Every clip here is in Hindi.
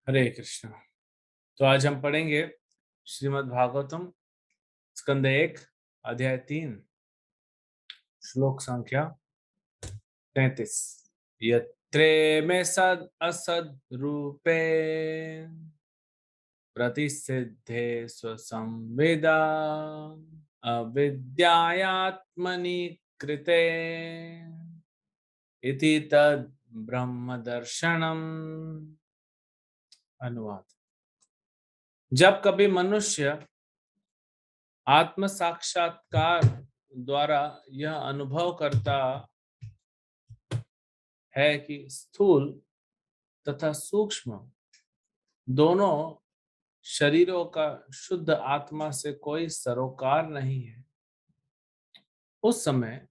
हरे कृष्ण। तो आज हम पढ़ेंगे श्रीमद् भागवतम स्कंद 1 अध्याय 3 श्लोक संख्या 33। यत्रे में सद असद रूपे प्रतिसिद्धे स्वसंवेदा अविद्यायात्मनि कृते इति तद ब्रह्म दर्शनम। अनुवाद। जब कभी मनुष्य आत्म साक्षात्कार द्वारा यह अनुभव करता है कि स्थूल तथा सूक्ष्म दोनों शरीरों का शुद्ध आत्मा से कोई सरोकार नहीं है, उस समय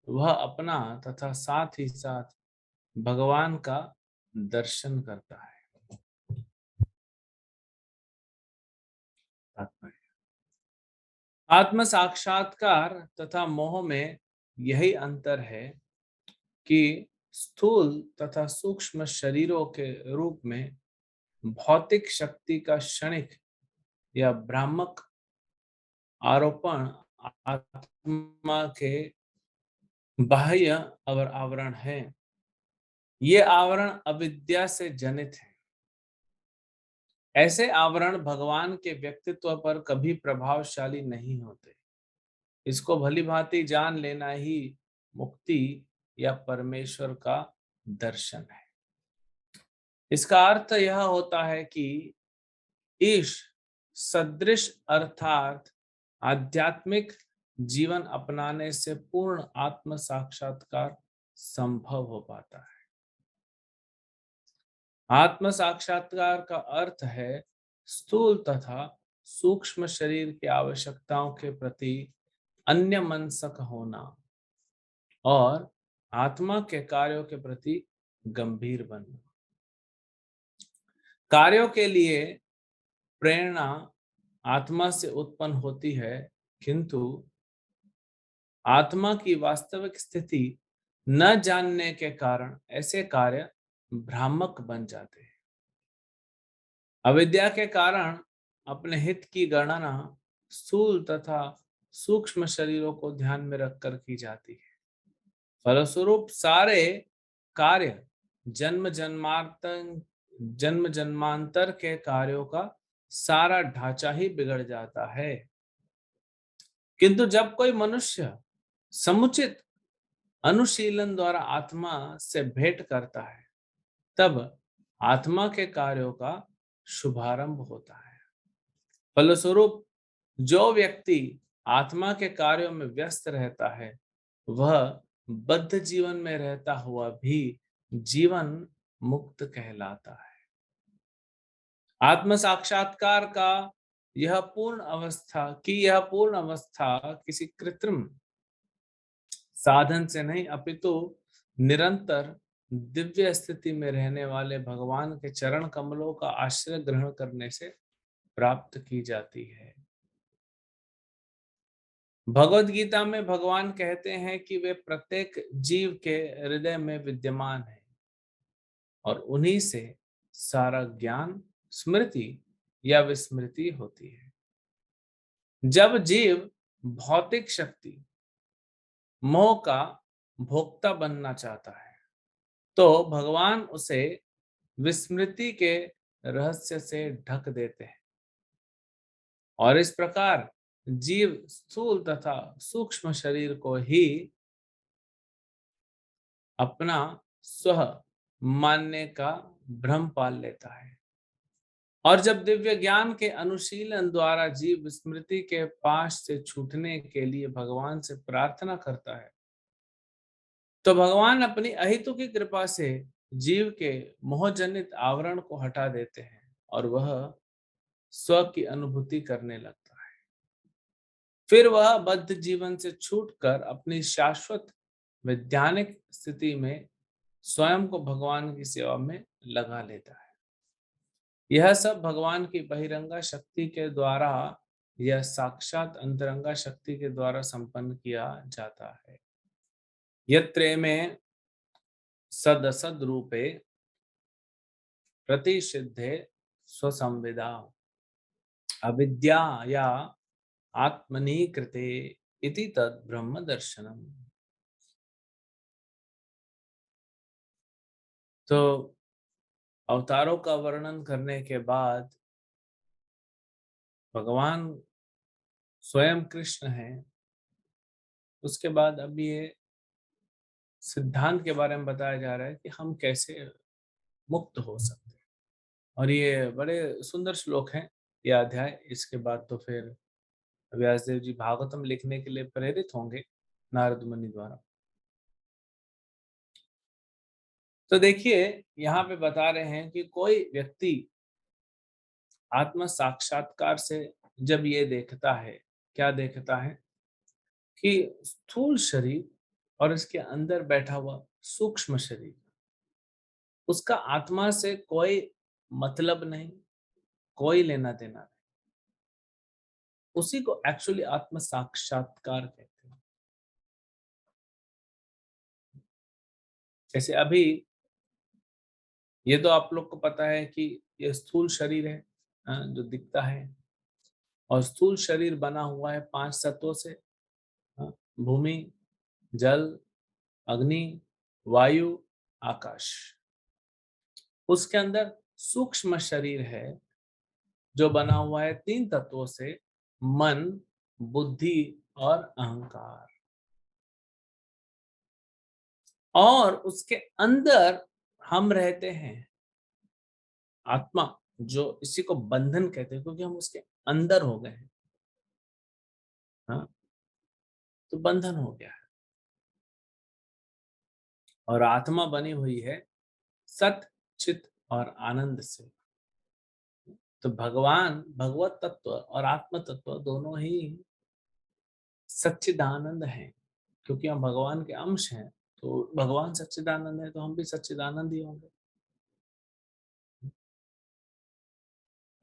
वह अपना तथा साथ ही साथ भगवान का दर्शन करता है। तात्पर्य। आत्म साक्षात्कार तथा मोह में यही अंतर है कि स्थूल तथा सूक्ष्म शरीरों के रूप में भौतिक शक्ति का क्षणिक या भ्रामक आरोपण आत्मा के बाह्य आवरण है। ये आवरण अविद्या से जनित है। ऐसे आवरण भगवान के व्यक्तित्व पर कभी प्रभावशाली नहीं होते। इसको भली भांति जान लेना ही मुक्ति या परमेश्वर का दर्शन है। इसका अर्थ यह होता है कि ईश सदृश अर्थात आध्यात्मिक जीवन अपनाने से पूर्ण आत्म साक्षात्कार संभव हो पाता है। आत्म साक्षात्कार का अर्थ है स्थूल तथा सूक्ष्म शरीर की आवश्यकताओं के प्रति अन्यमनस्क होना और आत्मा के कार्यों के प्रति गंभीर बनना। कार्यों के लिए प्रेरणा आत्मा से उत्पन्न होती है, किंतु आत्मा की वास्तविक स्थिति न जानने के कारण ऐसे कार्य भ्रामक बन जाते हैं। अविद्या के कारण अपने हित की गणना स्थूल तथा सूक्ष्म शरीरों को ध्यान में रखकर की जाती है। फलस्वरूप सारे कार्य जन्म जन्मांतर के कार्यों का सारा ढांचा ही बिगड़ जाता है। किंतु जब कोई मनुष्य समुचित अनुशीलन द्वारा आत्मा से भेंट करता है, तब आत्मा के कार्यों का शुभारंभ होता है। फलस्वरूप जो व्यक्ति आत्मा के कार्यों में व्यस्त रहता है, वह बद्ध जीवन में रहता हुआ भी जीवन मुक्त कहलाता है। आत्म साक्षात्कार का यह पूर्ण अवस्था किसी कृत्रिम साधन से नहीं, अपितु निरंतर दिव्य स्थिति में रहने वाले भगवान के चरण कमलों का आश्रय ग्रहण करने से प्राप्त की जाती है। भगवद गीता में भगवान कहते हैं कि वे प्रत्येक जीव के हृदय में विद्यमान है और उन्हीं से सारा ज्ञान, स्मृति या विस्मृति होती है। जब जीव भौतिक शक्ति, मोह का भोक्ता बनना चाहता है, तो भगवान उसे विस्मृति के रहस्य से ढक देते हैं और इस प्रकार जीव स्थूल तथा सूक्ष्म शरीर को ही अपना स्व मानने का भ्रम पाल लेता है। और जब दिव्य ज्ञान के अनुशीलन द्वारा जीव स्मृति के पाश से छूटने के लिए भगवान से प्रार्थना करता है, तो भगवान अपनी अहितु की कृपा से जीव के मोहजनित आवरण को हटा देते हैं और वह स्व की अनुभूति करने लगता है। फिर वह बद्ध जीवन से छूटकर अपनी शाश्वत वैज्ञानिक स्थिति में स्वयं को भगवान की सेवा में लगा लेता है। यह सब भगवान की बहिरंगा शक्ति के द्वारा या साक्षात अंतरंगा शक्ति के द्वारा संपन्न किया जाता है। यत्रे में सदसद रूपे प्रतिषिद्धे स्वसंविदा अविद्या या आत्मनि कृते इति तद ब्रह्म दर्शनम। तो अवतारों का वर्णन करने के बाद भगवान स्वयं कृष्ण हैं, उसके बाद अब ये सिद्धांत के बारे में बताया जा रहा है कि हम कैसे मुक्त हो सकते हैं। और ये बड़े सुंदर श्लोक हैं, ये अध्याय। इसके बाद तो फिर व्यासदेव जी भागवतम लिखने के लिए प्रेरित होंगे नारद मुनि द्वारा। तो देखिए, यहाँ पे बता रहे हैं कि कोई व्यक्ति आत्म साक्षात्कार से जब ये देखता है, क्या देखता है कि स्थूल शरीर और इसके अंदर बैठा हुआ सूक्ष्म शरीर, उसका आत्मा से कोई मतलब नहीं, कोई लेना देना नहीं। उसी को एक्चुअली आत्म साक्षात्कार कहते हैं। जैसे अभी ये तो आप लोग को पता है कि ये स्थूल शरीर है, जो दिखता है। और स्थूल शरीर बना हुआ है 5 तत्वों से, हाँ, भूमि, जल, अग्नि, वायु, आकाश। उसके अंदर सूक्ष्म शरीर है जो बना हुआ है 3 तत्वों से, मन, बुद्धि और अहंकार। और उसके अंदर हम रहते हैं, आत्मा, जो इसी को बंधन कहते हैं क्योंकि हम उसके अंदर हो गए हैं। हाँ, तो बंधन हो गया है। और आत्मा बनी हुई है सत, चित और आनंद से। तो भगवान, भगवत तत्व और आत्म तत्व दोनों ही सच्चिदानंद हैं, क्योंकि हम भगवान के अंश हैं। तो भगवान सच्चिदानंद है तो हम भी सच्चिदानंद ही होंगे।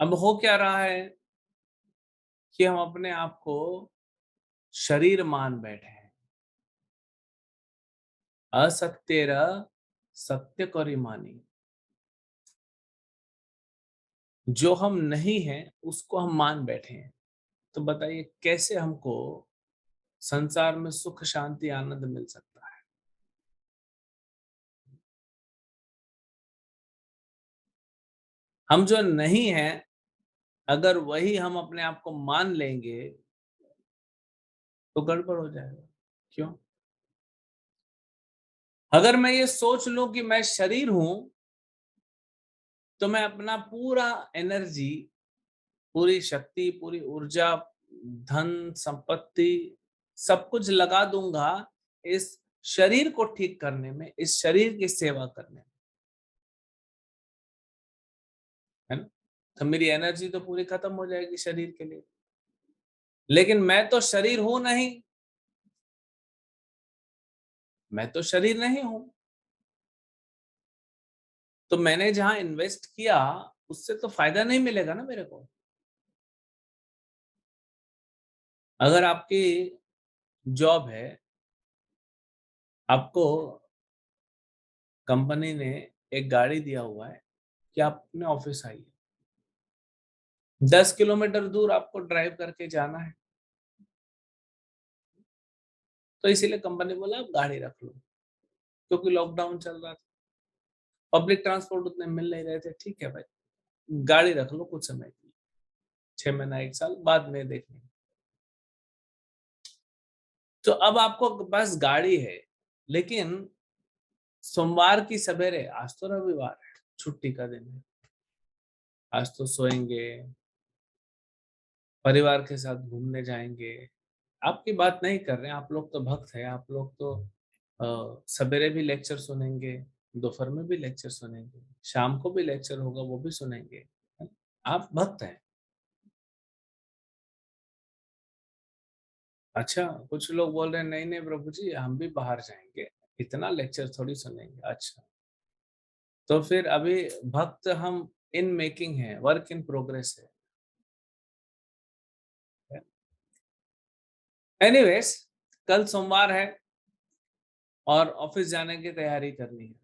अब हो क्या रहा है कि हम अपने आप को शरीर मान बैठे हैं। असत्येर सत्य करिमानी, जो हम नहीं हैं उसको हम मान बैठे हैं। तो बताइए कैसे हमको संसार में सुख, शांति, आनंद मिल सकता है। हम जो नहीं हैं, अगर वही हम अपने आप को मान लेंगे तो गड़बड़ हो जाएगा। क्यों? अगर मैं ये सोच लूं कि मैं शरीर हूं, तो मैं अपना पूरा एनर्जी, पूरी शक्ति, पूरी ऊर्जा, धन, संपत्ति, सब कुछ लगा दूंगा इस शरीर को ठीक करने में, इस शरीर की सेवा करने में, है ना? तो मेरी एनर्जी तो पूरी खत्म हो जाएगी शरीर के लिए। लेकिन मैं तो शरीर हूं नहीं, मैं तो शरीर नहीं हूं। तो मैंने जहां इन्वेस्ट किया उससे तो फायदा नहीं मिलेगा ना मेरे को। अगर आपकी जॉब है, आपको कंपनी ने एक गाड़ी दिया हुआ है कि आप अपने ऑफिस आइए, 10 किलोमीटर दूर आपको ड्राइव करके जाना है, तो इसीलिए कंपनी बोला आप गाड़ी रख लो, क्योंकि लॉकडाउन चल रहा था, पब्लिक ट्रांसपोर्ट उतने मिल नहीं रहे थे। ठीक है भाई, गाड़ी रख लो कुछ समय के लिए, 6 महीना 1 साल बाद में देख लेंगे। तो अब आपको बस गाड़ी है, लेकिन सोमवार की सवेरे, आज तो रविवार है, छुट्टी का दिन है, आज तो सोएंगे, परिवार के साथ घूमने जाएंगे। आपकी बात नहीं कर रहे हैं, आप लोग तो भक्त हैं, आप लोग तो सवेरे भी लेक्चर सुनेंगे, दोपहर में भी लेक्चर सुनेंगे, शाम को भी लेक्चर होगा वो भी सुनेंगे। आप भक्त हैं। अच्छा, कुछ लोग बोल रहे हैं नहीं नहीं प्रभु जी हम भी बाहर जाएंगे, इतना लेक्चर थोड़ी सुनेंगे। अच्छा, तो फिर अभी भक्त हम इन मेकिंग है, वर्क इन प्रोग्रेस है। एनीवेज, कल सोमवार है और ऑफिस जाने की तैयारी करनी है।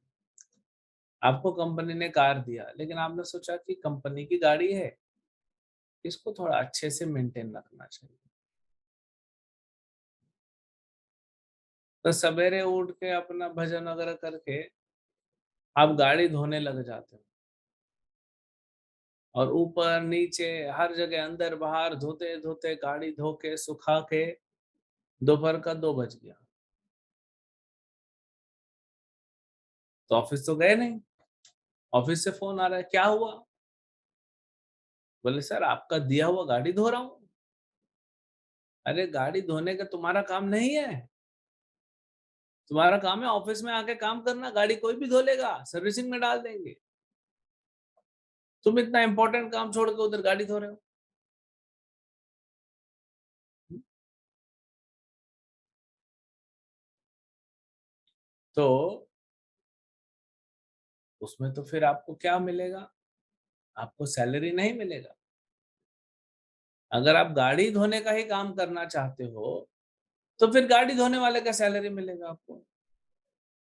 आपको कंपनी ने कार दिया, लेकिन आपने सोचा कि कंपनी की गाड़ी है, इसको थोड़ा अच्छे से मेंटेन रखना चाहिए। तो सवेरे उठ के अपना भजन वगैरह करके आप गाड़ी धोने लग जाते हो, और ऊपर नीचे हर जगह अंदर बाहर धोते धोते गाड़ी धो के सुखा के दोपहर का 2 बज गया। तो ऑफिस तो गए नहीं। ऑफिस से फोन आ रहा है, क्या हुआ? बोले सर आपका दिया हुआ गाड़ी धो रहा हूँ। अरे गाड़ी धोने का तुम्हारा काम नहीं है। तुम्हारा काम है ऑफिस में आके काम करना, गाड़ी कोई भी धो लेगा, सर्विसिंग में डाल देंगे। तुम इतना इंपॉर्टेंट काम छोड़ के उधर गाड़ी धो रहे हो। तो उसमें तो फिर आपको क्या मिलेगा? आपको सैलरी नहीं मिलेगा। अगर आप गाड़ी धोने का ही काम करना चाहते हो तो फिर गाड़ी धोने वाले का सैलरी मिलेगा आपको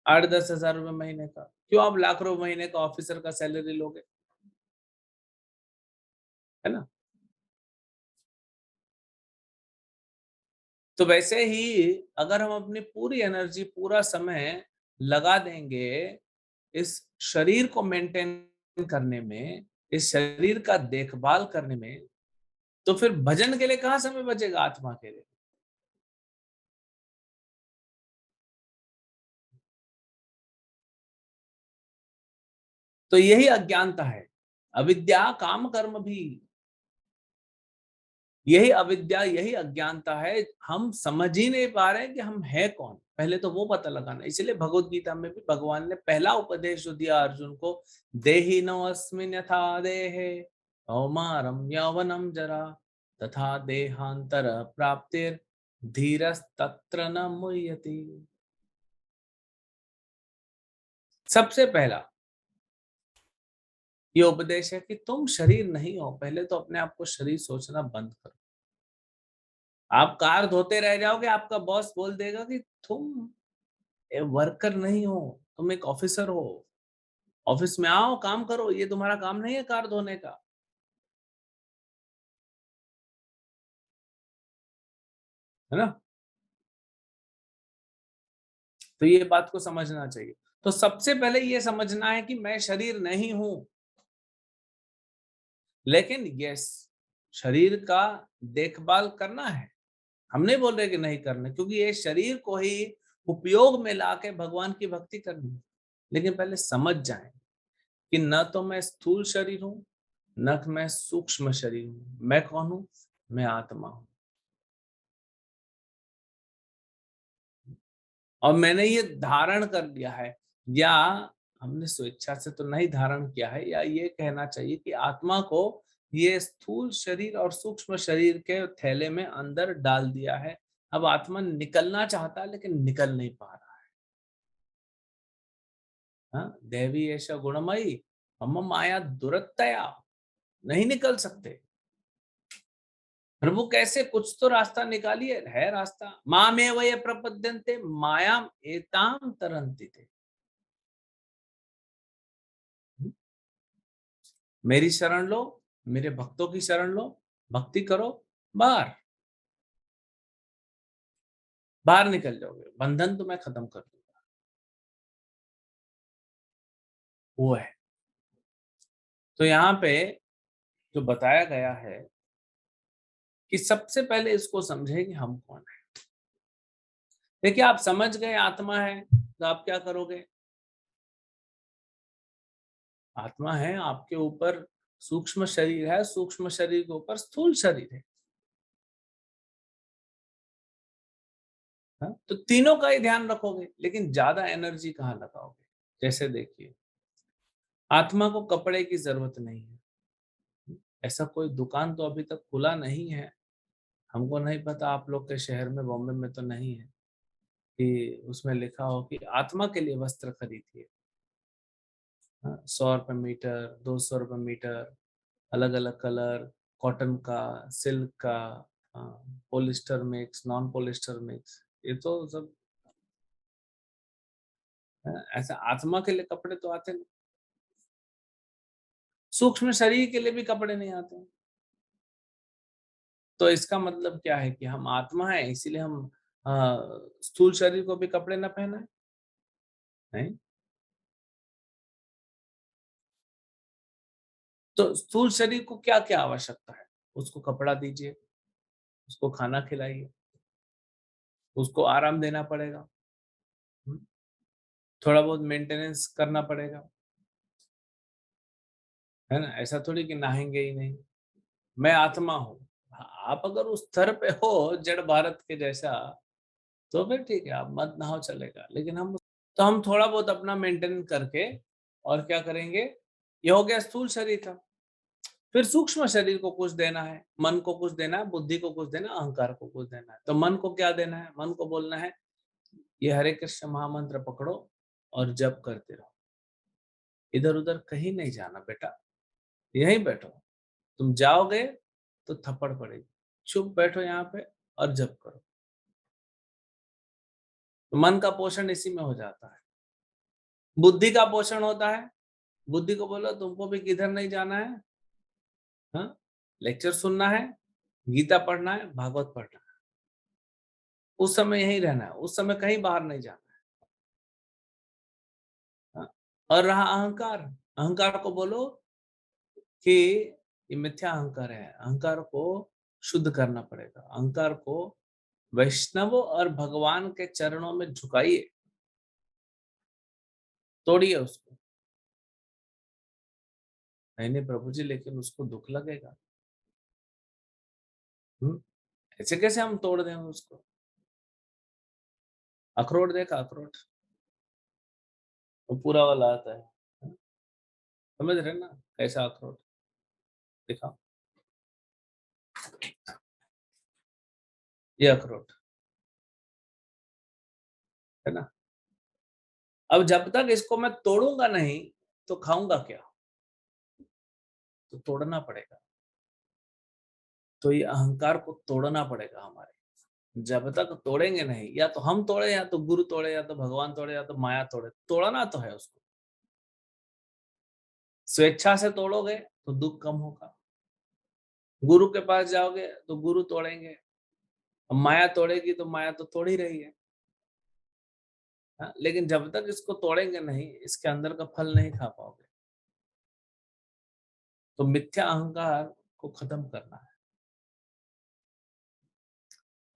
8-10 हज़ार रुपए महीने का। क्यों आप लाख रुपए महीने का ऑफिसर का सैलरी लोगे? है ना? तो वैसे ही अगर हम अपनी पूरी एनर्जी, पूरा समय लगा देंगे इस शरीर को मेंटेन करने में, इस शरीर का देखभाल करने में, तो फिर भजन के लिए कहाँ समय बचेगा आत्मा के लिए? तो यही अज्ञानता है। अविद्या काम कर्म भी, यही अविद्या, यही अज्ञानता है। हम समझ ही नहीं पा रहे हैं कि हम है कौन। पहले तो वो पता लगाना। इसलिए भगवत गीता में भी भगवान ने पहला उपदेश जो दिया अर्जुन को, देहिनो अस्मिन् यथा देहे कौमारम यौवनम जरा तथा देहांतर प्राप्तिर धीरस्तत्र न मुह्यति। सबसे पहला ये उपदेश है कि तुम शरीर नहीं हो। पहले तो अपने आप को शरीर सोचना बंद करो। आप कार धोते रह जाओगे, आपका बॉस बोल देगा कि तुम वर्कर नहीं हो, तुम एक ऑफिसर हो। ऑफिस में आओ, काम करो, ये तुम्हारा काम नहीं है कार धोने का। है ना? तो ये बात को समझना चाहिए। तो सबसे पहले ये समझना है कि मैं शरीर नहीं हूं। लेकिन यस, शरीर का देखभाल करना है। हम नहीं बोल रहे कि नहीं करना, क्योंकि ये शरीर को ही उपयोग में लाके भगवान की भक्ति करनी है। लेकिन पहले समझ जाएं कि न तो मैं स्थूल शरीर हूं, न मैं सूक्ष्म शरीर हूं। मैं कौन हूं? मैं आत्मा हूं। और मैंने ये धारण कर लिया है, या हमने स्वेच्छा से तो नहीं धारण किया है, या ये कहना चाहिए कि आत्मा को ये स्थूल शरीर और सूक्ष्म शरीर के थैले में अंदर डाल दिया है। अब आत्मा निकलना चाहता है लेकिन निकल नहीं पा रहा। हाँ, देवी ऐसा गुणमयी मम माया दुरत्तया, नहीं निकल सकते। प्रभु कैसे? कुछ तो रास्ता निकालिए। है रास्ता, मामेव ये प्रपद्यन्ते मायाम एताम तरन्ति थे। मेरी शरण लो, मेरे भक्तों की शरण लो, भक्ति करो, बाहर बाहर निकल जाओगे। बंधन तो मैं खत्म कर दूंगा। वो है। तो यहाँ पे जो बताया गया है कि सबसे पहले इसको समझे कि हम कौन है। देखिए, आप समझ गए आत्मा है तो आप क्या करोगे? आत्मा है, आपके ऊपर सूक्ष्म शरीर है, सूक्ष्म शरीर के ऊपर स्थूल शरीर है। हाँ? तो तीनों का ही ध्यान रखोगे, लेकिन ज्यादा एनर्जी कहाँ लगाओगे? जैसे देखिए, आत्मा को कपड़े की जरूरत नहीं है। ऐसा कोई दुकान तो अभी तक खुला नहीं है, हमको नहीं पता आप लोग के शहर में, बॉम्बे में तो नहीं है, कि उसमें लिखा हो कि आत्मा के लिए वस्त्र खरीदिए। हाँ, 100 रुपये मीटर, 200 रुपये मीटर, अलग अलग कलर, कॉटन का, सिल्क का, polyester mix, non polyester mix, ये तो सब। ऐसा आत्मा के लिए कपड़े तो आते नहीं। सूक्ष्म शरीर के लिए भी कपड़े नहीं आते हैं। तो इसका मतलब क्या है कि हम आत्मा है, इसीलिए हम स्थूल शरीर को भी कपड़े ना पहनाएं? नहीं। तो स्थूल शरीर को क्या क्या आवश्यकता है? उसको कपड़ा दीजिए, उसको खाना खिलाइए, उसको आराम देना पड़ेगा। हम्म, थोड़ा बहुत मेंटेनेंस करना पड़ेगा, है ना? ऐसा थोड़ी कि नहाएंगे ही नहीं। मैं आत्मा हूँ। हाँ, आप अगर उस स्तर पे हो जड़ भारत के जैसा, तो फिर ठीक है, आप मत नहाओ, चलेगा। लेकिन हम थोड़ा बहुत अपना मेंटेन करके और क्या करेंगे? ये हो गया स्थूल शरीर का। फिर सूक्ष्म शरीर को कुछ देना है, मन को कुछ देना है, बुद्धि को कुछ देना है, अहंकार को कुछ देना है। तो मन को क्या देना है? मन को बोलना है, ये हरे कृष्ण महामंत्र पकड़ो और जप करते रहो। इधर उधर कहीं नहीं जाना बेटा, यहीं बैठो। तुम जाओगे तो थप्पड़ पड़ेगी। चुप बैठो यहाँ पे और जप करो। तो मन का पोषण इसी में हो जाता है। बुद्धि का पोषण होता है, बुद्धि को बोलो तुमको भी किधर नहीं जाना है, हाँ? लेक्चर सुनना है, गीता पढ़ना है, भागवत पढ़ना है। उस समय यहीं रहना है, उस समय कहीं बाहर नहीं जाना है, हाँ? और रहा अहंकार, अहंकार को बोलो कि ये मिथ्या अहंकार है, अहंकार को शुद्ध करना पड़ेगा। अहंकार को वैष्णवों और भगवान के चरणों में झुकाइए, तोड़िए उसको। नहीं नहीं प्रभु जी, लेकिन उसको दुख लगेगा। हम्म, ऐसे कैसे हम तोड़ दें उसको? अखरोट देखा? अखरोट वो पूरा वाला आता है, हाँ? समझ रहे ना कैसा अखरोट? दिखाओ, ये अखरोट है ना। अब जब तक इसको मैं तोड़ूंगा नहीं, तो खाऊंगा क्या? तो तोड़ना पड़ेगा। तो ये अहंकार को तोड़ना पड़ेगा हमारे। जब तक तोड़ेंगे नहीं, या तो हम तोड़े, या तो गुरु तोड़े, या तो भगवान तोड़े, या तो माया तोड़े, तोड़ना तो है उसको। स्वेच्छा से तोड़ोगे तो दुख कम होगा। गुरु के पास जाओगे तो गुरु तोड़ेंगे, अब माया तोड़ेगी तो माया तो तोड़ ही रही है, हाँ? लेकिन जब तक इसको तोड़ेंगे नहीं, इसके अंदर का फल नहीं खा पाओगे। तो मिथ्या अहंकार को खत्म करना है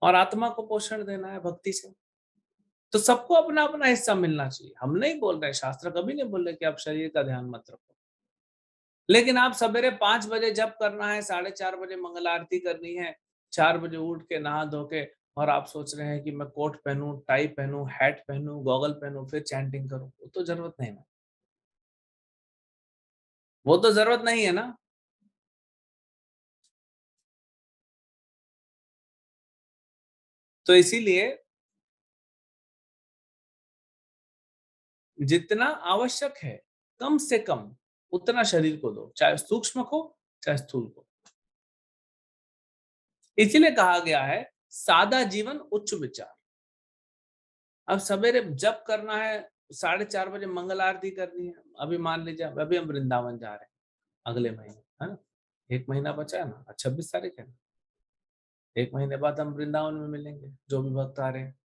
और आत्मा को पोषण देना है भक्ति से। तो सबको अपना अपना हिस्सा मिलना चाहिए। हम नहीं बोल रहे, शास्त्र कभी नहीं बोल रहे कि आप शरीर का ध्यान मत रखो, लेकिन आप सवेरे 5 बजे जप करना है, 4:30 बजे मंगल आरती करनी है, 4 बजे उठ के नहा धो के, और आप सोच रहे हैं कि मैं कोट पहनूं, टाई पहनूं, हैट पहनूं, गॉगल पहनूं, फिर चैंटिंग करूं, वो तो जरूरत नहीं ना। वो तो जरूरत नहीं है ना। तो इसीलिए जितना आवश्यक है, कम से कम उतना शरीर को दो, चाहे सूक्ष्म को चाहे स्थूल को। इसीलिए कहा गया है, सादा जीवन उच्च विचार। अब सवेरे जप करना है, 4:30 बजे मंगल आरती करनी है। अभी मान लीजिए अभी हम वृंदावन जा रहे हैं अगले महीने, है ना? 1 महीना बचा है ना, 26 तारीख है ना। 1 महीने बाद हम वृंदावन में मिलेंगे, जो भी भक्त आ रहे हैं।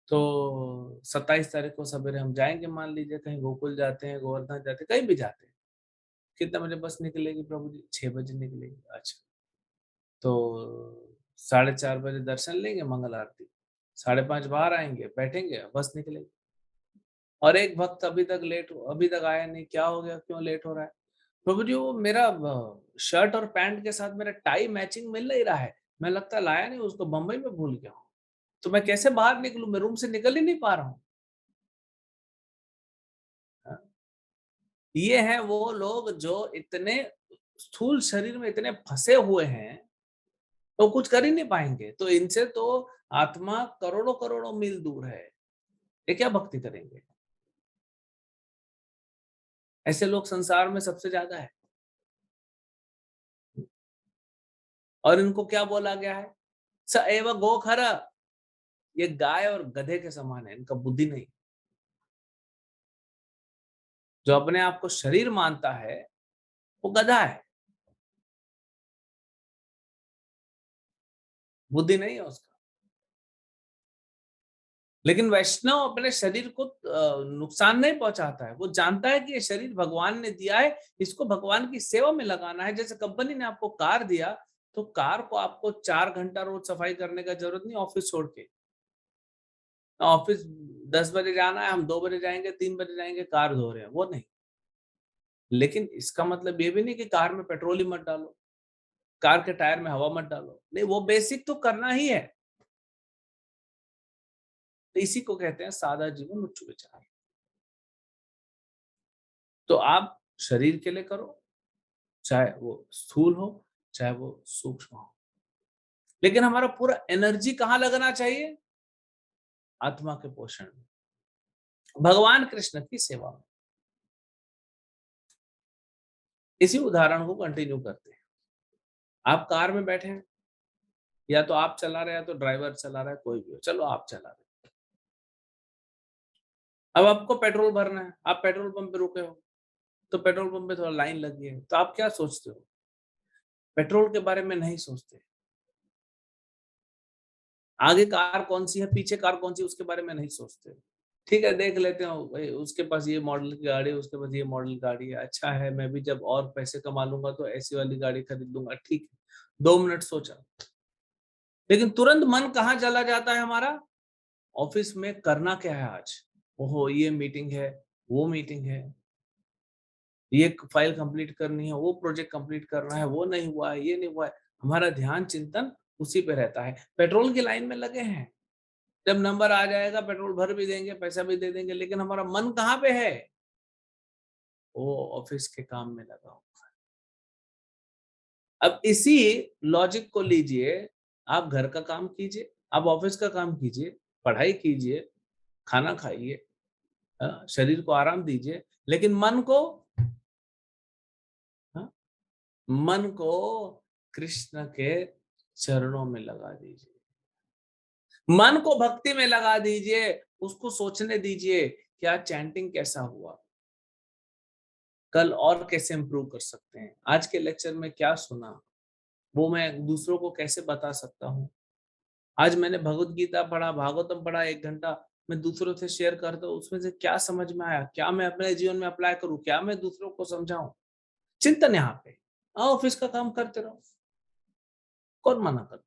तो 27 तारीख को सवेरे हम जाएंगे, मान लीजिए कहीं गोकुल जाते हैं, गोवर्धन जाते हैं, कहीं भी जाते हैं। कितने बजे बस निकलेगी प्रभु जी? 6 बजे निकलेगी। अच्छा, तो 4:30 बजे दर्शन लेंगे, मंगल आरती, 5:30 बाहर आएंगे, बैठेंगे, बस निकलेगी। और एक भक्त अभी तक आया नहीं, क्या हो गया, क्यों लेट हो रहा है? प्रभु जी वो मेरा शर्ट और पैंट के साथ मेरा टाई मैचिंग मिल नहीं रहा है, मैं लगता लाया नहीं, उसको बंबई में भूल गया हूँ। तो मैं कैसे बाहर निकलूं? मैं रूम से निकल ही नहीं पा रहा हूँ। हाँ? ये हैं वो लोग जो इतने स्थूल शरीर में इतने फंसे हुए हैं, तो कुछ कर ही नहीं पाएंगे। तो इनसे तो आत्मा करोड़ों करोड़ों मील दूर है, ये क्या भक्ति करेंगे? ऐसे लोग संसार में सबसे ज्यादा है। और इनको क्या बोला गया है? स एव गोखर, ये गाय और गधे के समान है, इनका बुद्धि नहीं। जो अपने आप को शरीर मानता है, वो गधा है, बुद्धि नहीं है उसका। लेकिन वैष्णव अपने शरीर को नुकसान नहीं पहुंचाता है। वो जानता है कि ये शरीर भगवान ने दिया है, इसको भगवान की सेवा में लगाना है। जैसे कंपनी ने आपको कार दिया, तो कार को आपको 4 घंटा रोज सफाई करने का जरूरत नहीं ऑफिस छोड़ के। ऑफिस 10 बजे जाना है, हम 2 बजे जाएंगे, 3 बजे जाएंगे, कार धो रहे हैं, वो नहीं। लेकिन इसका मतलब ये भी नहीं कि कार में पेट्रोल ही मत डालो, कार के टायर में हवा मत डालो, नहीं, वो बेसिक तो करना ही है। तो इसी को कहते हैं सादा जीवन उच्च विचार। तो आप शरीर के लिए करो, चाहे वो स्थूल हो, चाहे वो सूक्ष्म हो, लेकिन हमारा पूरा एनर्जी कहाँ लगना चाहिए? आत्मा के पोषण में, भगवान कृष्ण की सेवा में। इसी उदाहरण को कंटिन्यू करते हैं। आप कार में बैठे हैं, या तो आप चला रहे हैं, या तो ड्राइवर चला रहा है, कोई भी हो, चलो आप चला रहे हैं। अब आपको पेट्रोल भरना है, आप पेट्रोल पंप पे रुके हो, तो पेट्रोल पंप पे थोड़ा लाइन लगी है, तो आप क्या सोचते हो? पेट्रोल के बारे में नहीं सोचते। आगे कार कौन सी है, पीछे कार कौन सी, उसके बारे में नहीं सोचते। ठीक है, देख लेते हो भाई, उसके पास ये मॉडल की गाड़ी है, उसके पास ये मॉडल की गाड़ी है, अच्छा है, मैं भी जब और पैसे कमा लूंगा तो ऐसी वाली गाड़ी खरीद लूंगा, ठीक है। 2 मिनट सोचा, लेकिन तुरंत मन कहाँ चला जाता है हमारा? ऑफिस में करना क्या है आज? ओहो, ये मीटिंग है, वो मीटिंग है, ये फाइल कंप्लीट करनी है, वो प्रोजेक्ट कंप्लीट करना है, वो नहीं हुआ है, ये नहीं हुआ है। हमारा ध्यान चिंतन उसी पे रहता है। पेट्रोल की लाइन में लगे हैं, जब नंबर आ जाएगा पेट्रोल भर भी देंगे, पैसा भी दे देंगे, लेकिन हमारा मन कहाँ पे है? वो ऑफिस के काम में लगा हुआ है। अब इसी लॉजिक को लीजिए, आप घर का काम कीजिए, आप ऑफिस का काम कीजिए, पढ़ाई कीजिए, खाना खाइए, शरीर को आराम दीजिए, लेकिन मन को, हाँ, मन को कृष्ण के चरणों में लगा दीजिए। मन को भक्ति में लगा दीजिए, उसको सोचने दीजिए कि आज चैंटिंग कैसा हुआ, कल और कैसे इंप्रूव कर सकते हैं, आज के लेक्चर में क्या सुना, वो मैं दूसरों को कैसे बता सकता हूँ। आज मैंने भगवत गीता पढ़ा, भागवतम पढ़ा 1 घंटा, मैं दूसरों से शेयर करता हूँ, उसमें से क्या समझ में आया, क्या मैं अपने जीवन में अप्लाई करूँ, क्या मैं दूसरों को समझाऊं। चिंतन यहाँ पे। ऑफिस का काम करते रहो, कौन मना करता?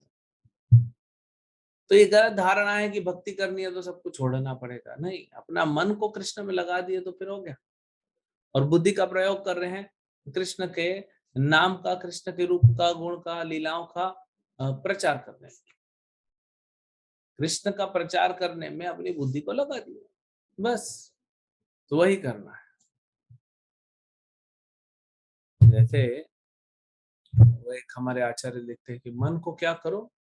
तो ये गलत धारणा है कि भक्ति करनी है तो सब कुछ छोड़ना पड़ेगा, नहीं, अपना मन को कृष्ण में लगा दिए तो फिर हो गया। और बुद्धि का प्रयोग कर रहे हैं कृष्ण के नाम का, कृष्ण के रूप का, गुण का, लीलाओं का प्रचार करने में, कृष्ण का प्रचार करने में अपनी बुद्धि को लगा दिया, बस। तो वही करना है। जैसे वो एक हमारे आचार्य लिखते हैं कि मन को क्या करो?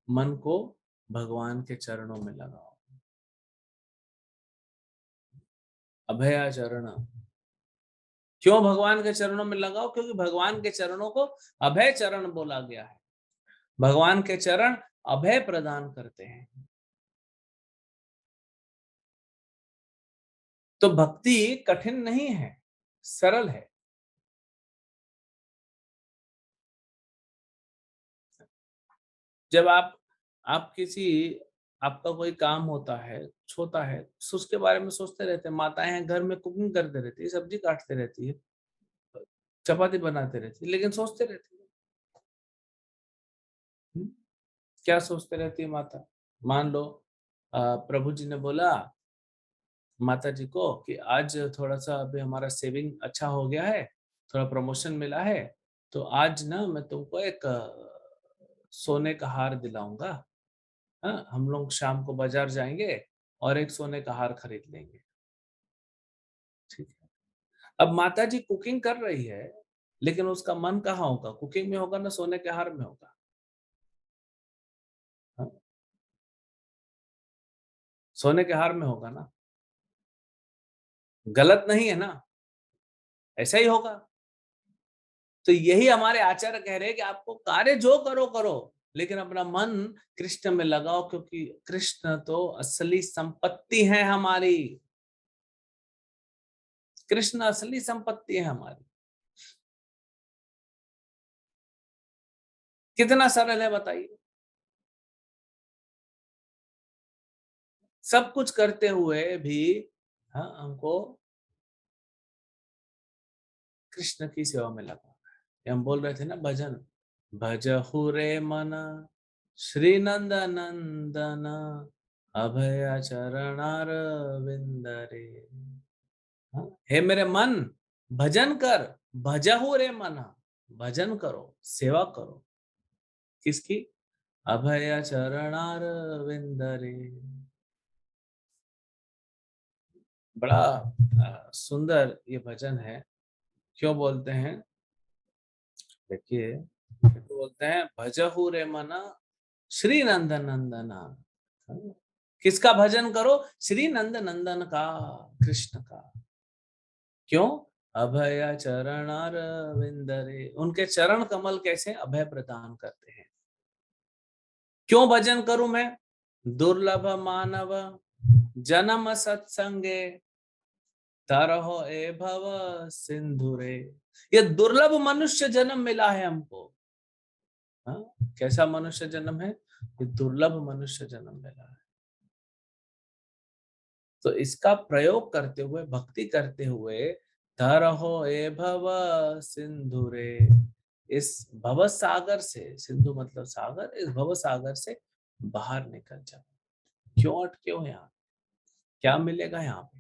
मन को भगवान के चरणों में लगाओ। अभयाचरण। क्यों भगवान के चरणों में लगाओ? क्योंकि भगवान के चरणों को अभय चरण बोला गया है। भगवान के चरण अभय प्रदान करते हैं। तो भक्ति कठिन नहीं है, सरल है। जब आप किसी, आपका कोई काम होता है, छोटा है, तो उसके बारे में सोचते रहते हैं। माताएं हैं घर में, कुकिंग करते रहती है, सब्जी काटते रहती है, चपाती बनाते रहती है, लेकिन सोचते रहती है। हम्म? क्या सोचते रहती है माता? मान लो प्रभु जी ने बोला माता जी को कि आज थोड़ा सा अभी हमारा सेविंग अच्छा हो गया है, थोड़ा प्रमोशन मिला है, तो आज ना मैं तुमको एक सोने का हार दिलाऊंगा। हाँ, हम लोग शाम को बाजार जाएंगे और एक सोने का हार खरीद लेंगे। ठीक है। अब माता जी कुकिंग कर रही है, लेकिन उसका मन कहाँ होगा? कुकिंग में होगा ना सोने के हार में होगा? हाँ? सोने के हार में होगा ना? गलत नहीं है ना? ऐसा ही होगा। तो यही हमारे आचार्य कह रहे हैं कि आपको कार्य जो करो करो, लेकिन अपना मन कृष्ण में लगाओ, क्योंकि कृष्ण तो असली संपत्ति है हमारी। कृष्ण असली संपत्ति है हमारी। कितना सरल है बताइए। सब कुछ करते हुए भी हाँ, हमको कृष्ण की सेवा में लगा। ये हम बोल रहे थे ना भजन, भजहु रे मन श्री नंद नंदन अभय चरणार विंद रे। हाँ, हे मेरे मन भजन कर, भजहु रे मन, भजन करो, सेवा करो। किसकी? अभय चरणार विंद रे। बड़ा सुंदर ये भजन है। क्यों बोलते हैं? देखिए, तो बोलते हैं भजहु रे मना श्री नंद नंदना। किसका भजन करो? श्री नंद नंदन का, कृष्ण का। क्यों? अभय चरणार विंदरे, उनके चरण कमल कैसे अभय प्रदान करते हैं। क्यों भजन करूं मैं? दुर्लभ मानव जन्म सत्संगे तरहो ए भव सिंधुरे। ये दुर्लभ मनुष्य जन्म मिला है हमको। हाँ? कैसा मनुष्य जन्म है? ये दुर्लभ मनुष्य जन्म मिला है। तो इसका प्रयोग करते हुए, भक्ति करते हुए, तरहो ए भव सिंधुरे, इस भव सागर से, सिंधु मतलब सागर, इस भव सागर से बाहर निकल जाओ। क्यों अटके हो यहाँ? क्या मिलेगा यहाँ पे?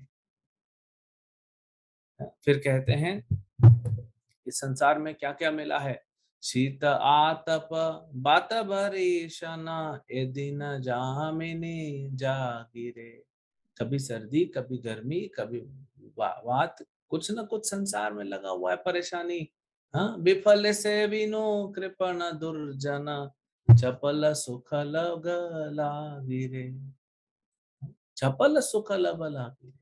फिर कहते हैं इस संसार में क्या क्या मिला है। शीत आतप बात भरीषण ए दिन जामिनी जागिरे। कभी सर्दी, कभी गर्मी, कभी वात, कुछ ना कुछ संसार में लगा हुआ है परेशानी। हाँ, विफल से बिनु कृपण दुर्जन चपल सुख लग लागिरे। चपल सुख लग लागिरे।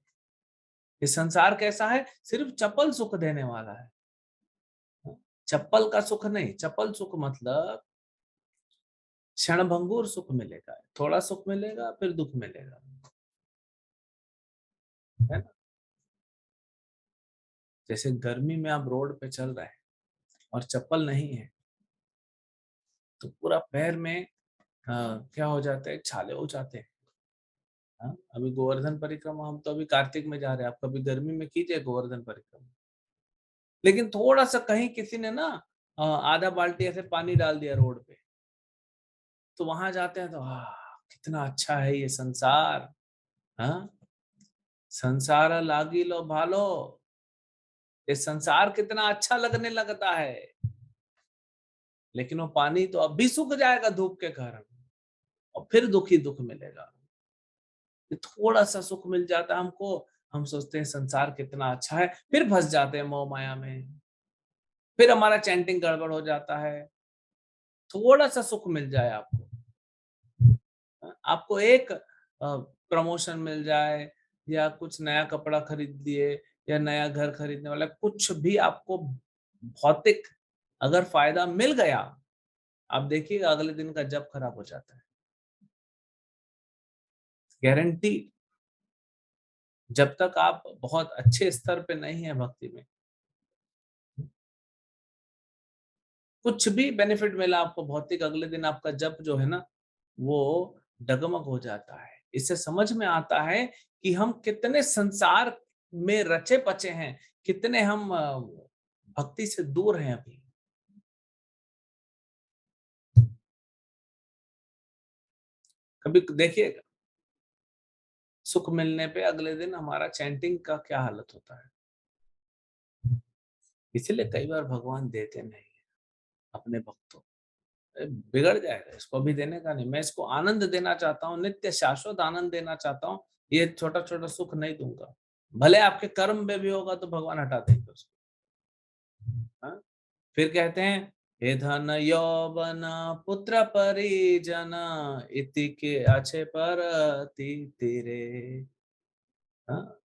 ये संसार कैसा है? सिर्फ चपल सुख देने वाला है। चप्पल का सुख नहीं, चपल सुख मतलब क्षणभंगुर सुख मिलेगा, थोड़ा सुख मिलेगा फिर दुख मिलेगा, है ना। जैसे गर्मी में आप रोड पे चल रहे हैं और चप्पल नहीं है तो पूरा पैर में क्या हो जाता है, छाले हो जाते हैं। हाँ? अभी गोवर्धन परिक्रमा, हम तो अभी कार्तिक में जा रहे हैं, आप कभी गर्मी में कीजिए गोवर्धन परिक्रमा। लेकिन थोड़ा सा कहीं किसी ने ना आधा बाल्टी ऐसे पानी डाल दिया रोड पे, तो वहां जाते हैं तो कितना अच्छा है ये संसार। हाँ, संसार लागी लो भालो, ये संसार कितना अच्छा लगने लगता है। लेकिन वो पानी तो अब भी सूख जाएगा धूप के कारण, और फिर दुख ही दुख मिलेगा। ये थोड़ा सा सुख मिल जाता है हमको, हम सोचते हैं संसार कितना अच्छा है, फिर फंस जाते हैं मोह माया में, फिर हमारा चैंटिंग गड़बड़ हो जाता है। थोड़ा सा सुख मिल जाए आपको, आपको एक प्रमोशन मिल जाए, या कुछ नया कपड़ा खरीद लिए, या नया घर खरीदने वाला, कुछ भी आपको भौतिक अगर फायदा मिल गया, आप देखिएगा अगले दिन का जब खराब हो जाता है, गारंटी। जब तक आप बहुत अच्छे स्तर पे नहीं है भक्ति में, कुछ भी बेनिफिट मिला आपको भौतिक, अगले दिन आपका जप जो है ना, वो डगमग हो जाता है। इससे समझ में आता है कि हम कितने संसार में रचे पचे हैं, कितने हम भक्ति से दूर हैं अभी। कभी देखिएगा, सुख मिलने पे अगले दिन हमारा चैंटिंग का क्या हालत होता है। इसलिए कई बार भगवान देते नहीं है अपने भक्तों। बिगड़ जाएगा, इसको अभी देने का नहीं। मैं इसको आनंद देना चाहता हूँ, नित्य शाश्वत आनंद देना चाहता हूँ, ये छोटा छोटा सुख नहीं दूंगा। भले आपके कर्म में भी होगा तो भगवान हटा देंगे उसको। हाँ? फिर कहते हैं हे धन यौवन पुत्र परिजन इति के अच्छे पर तेरे। हाँ?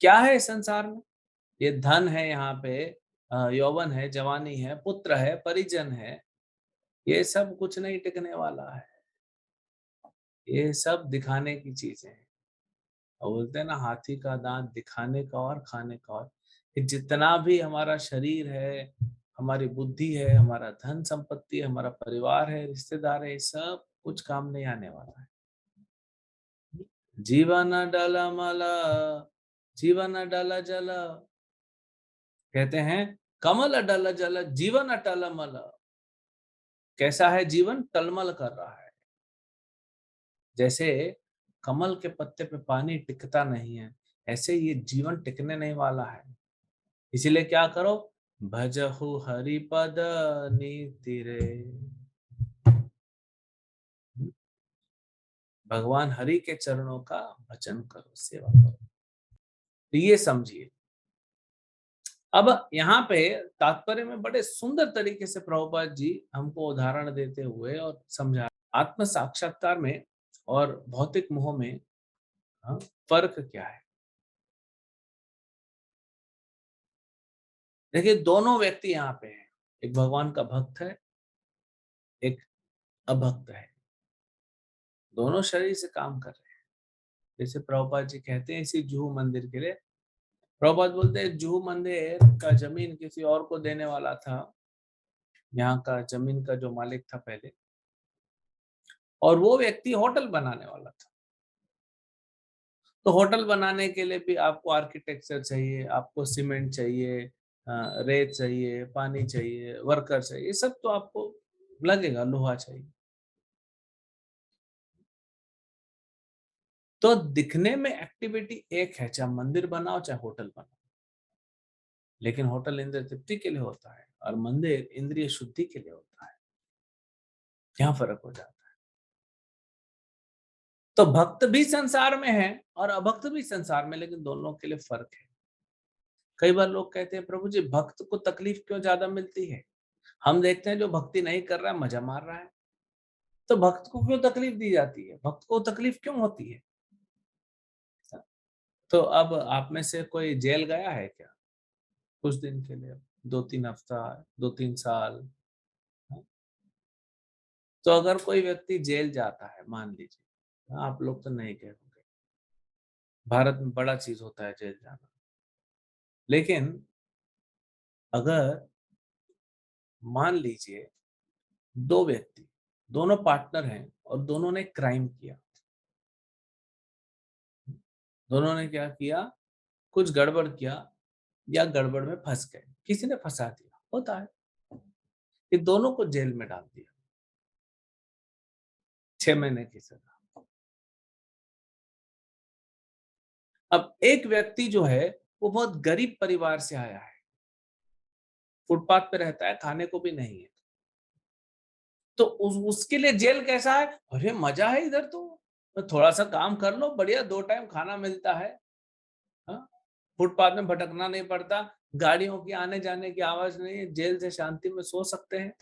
क्या है इस संसार में? ये धन है यहाँ पे, यौवन है, जवानी है, पुत्र है, परिजन है, ये सब कुछ नहीं टिकने वाला है। ये सब दिखाने की चीजें हैं। और बोलते हैं ना, हाथी का दांत दिखाने का और खाने का और। कि जितना भी हमारा शरीर है, हमारी बुद्धि है, हमारा धन संपत्ति है, हमारा परिवार है, रिश्तेदार है, ये सब कुछ काम नहीं आने वाला है। जीवन डलमल, जीवन डल जल, कहते हैं कमल डल जल, जीवन टलमल। कैसा है जीवन? टलमल कर रहा है। जैसे कमल के पत्ते पे पानी टिकता नहीं है, ऐसे ये जीवन टिकने नहीं वाला है। इसीलिए क्या करो? भजहु हरिपद नीति रे। भगवान हरि के चरणों का भजन करो, सेवा करो। तो ये समझिए। अब यहाँ पे तात्पर्य में बड़े सुंदर तरीके से प्रभुपाद जी हमको उदाहरण देते हुए और समझा आत्म साक्षात्कार में और भौतिक मोह में हाँ, फर्क क्या है। देखिए दोनों व्यक्ति यहाँ पे हैं, एक भगवान का भक्त है, एक अभक्त है। दोनों शरीर से काम कर रहे हैं। जैसे प्रभुपाद जी कहते हैं इसी जुहू मंदिर के लिए, प्रभुपाद बोलते हैं जुहू मंदिर का जमीन किसी और को देने वाला था, यहाँ का जमीन का जो मालिक था पहले, और वो व्यक्ति होटल बनाने वाला था। तो होटल बनाने के लिए भी आपको आर्किटेक्चर चाहिए, आपको सीमेंट चाहिए, रेत चाहिए, पानी चाहिए, वर्कर चाहिए, ये सब तो आपको लगेगा, लोहा चाहिए। तो दिखने में एक्टिविटी एक है, चाहे मंदिर बनाओ चाहे होटल बनाओ, लेकिन होटल इंद्रिय तृप्ति के लिए होता है और मंदिर इंद्रिय शुद्धि के लिए होता है। क्या फर्क हो जाता है? तो भक्त भी संसार में है और अभक्त भी संसार में, लेकिन दोनों के लिए फर्क है। कई बार लोग कहते हैं प्रभु जी भक्त को तकलीफ क्यों ज्यादा मिलती है? हम देखते हैं जो भक्ति नहीं कर रहा है मजा मार रहा है, तो भक्त को क्यों तकलीफ दी जाती है? भक्त को तकलीफ क्यों होती है? तो अब आप में से कोई जेल गया है क्या कुछ दिन के लिए? 2-3 हफ्ता, 2-3 साल? तो अगर कोई व्यक्ति जेल जाता है, मान लीजिए, आप लोग तो नहीं कहोगे, भारत में बड़ा चीज होता है जेल जाना, लेकिन अगर मान लीजिए दो व्यक्ति, दोनों पार्टनर हैं और दोनों ने क्राइम किया, दोनों ने क्या किया? कुछ गड़बड़ किया या गड़बड़ में फंस गए, किसी ने फंसा दिया, होता है, ये दोनों को जेल में डाल दिया, 6 महीने की सजा। अब एक व्यक्ति जो है वो बहुत गरीब परिवार से आया है, फुटपाथ पे रहता है, खाने को भी नहीं है, तो उसके लिए जेल कैसा है? अरे मजा है इधर तो थोड़ा सा काम कर लो, बढ़िया 2 टाइम खाना मिलता है, हाँ? फुटपाथ में भटकना नहीं पड़ता, गाड़ियों की आने जाने की आवाज नहीं है, जेल से शांति में सो सकते हैं,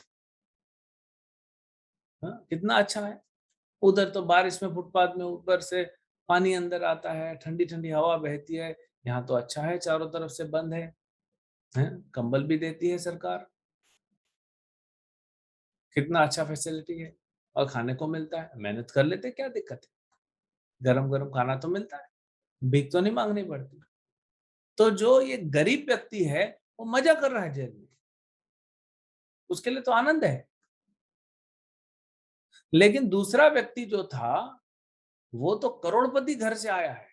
हाँ? कितना अच्छा है। उधर तो बारिश में फुटपाथ में ऊपर से पानी अंदर आता है, ठंडी ठंडी हवा बहती है, यहाँ तो अच्छा है, चारों तरफ से बंद है, हैं? कंबल भी देती है सरकार, कितना अच्छा फैसिलिटी है, और खाने को मिलता है, मेहनत कर लेते, क्या दिक्कत है? गरम गरम खाना तो मिलता है, भीख तो नहीं मांगनी पड़ती। तो जो ये गरीब व्यक्ति है वो मजा कर रहा है जेल में, उसके लिए तो आनंद है। लेकिन दूसरा व्यक्ति जो था वो तो करोड़पति घर से आया है,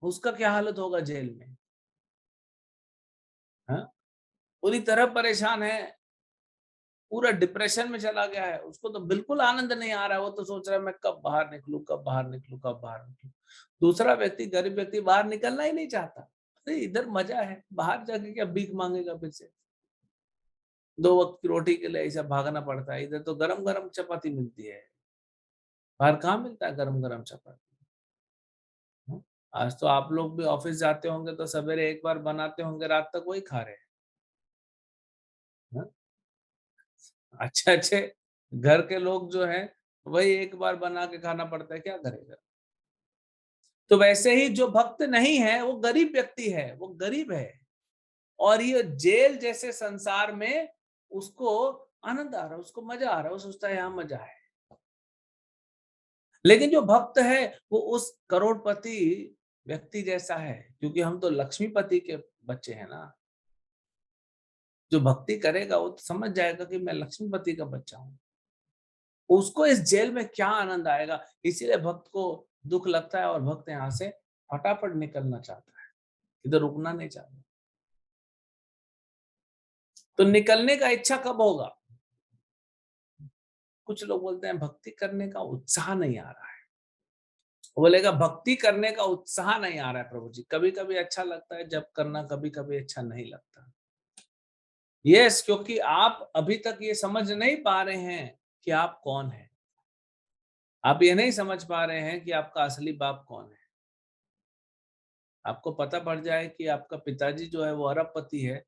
उसका क्या हालत होगा जेल में? हाँ? पूरी तरह परेशान है, पूरा डिप्रेशन में चला गया है, उसको तो बिल्कुल आनंद नहीं आ रहा है, वो तो सोच रहा है मैं कब बाहर निकलूं, कब बाहर निकलूं, कब बाहर निकलूं। दूसरा व्यक्ति, गरीब व्यक्ति, बाहर निकलना ही नहीं चाहता, अरे इधर मजा है, बाहर जाके क्या भीख मांगेगा फिर से? 2 वक्त की रोटी के लिए ऐसा भागना पड़ता है, इधर तो गरम गरम चपाती मिलती है, बाहर कहाँ मिलता है गरम गरम चपाती? हाँ? आज तो आप लोग भी ऑफिस जाते होंगे तो सवेरे एक बार बनाते होंगे, रात तक वही खा रहे हैं, हाँ? अच्छे अच्छे घर के लोग जो हैं वही एक बार बना के खाना पड़ता है, क्या करेगा? तो वैसे ही जो भक्त नहीं है वो गरीब व्यक्ति है, वो गरीब है, और ये जेल जैसे संसार में उसको आनंद आ रहा है, उसको मजा आ रहा है, वो सोचता है यहाँ मजा है। लेकिन जो भक्त है वो उस करोड़पति व्यक्ति जैसा है, क्योंकि हम तो लक्ष्मीपति के बच्चे हैं ना, जो भक्ति करेगा वो तो समझ जाएगा कि मैं लक्ष्मीपति का बच्चा हूँ। उसको इस जेल में क्या आनंद आएगा, इसीलिए भक्त को दुःख लगता है और भक्त यहाँ से फटाफट निकलना चाहता है, इधर रुकना नहीं चाहता। तो निकलने का इच्छा कब होगा? कुछ लोग बोलते हैं भक्ति करने का उत्साह नहीं आ रहा है। वो बोलेगा भक्ति करने का उत्साह नहीं आ रहा है प्रभु जी। कभी-कभी अच्छा लगता है जब करना, कभी-कभी अच्छा नहीं लगता। यस, क्योंकि आप अभी तक ये समझ नहीं पा रहे हैं कि आप कौन हैं। आप ये नहीं समझ पा रहे हैं कि आपका असली बाप कौन है। आपको पता पड़ जाए कि आपका पिताजी जो है वो अरबपति है,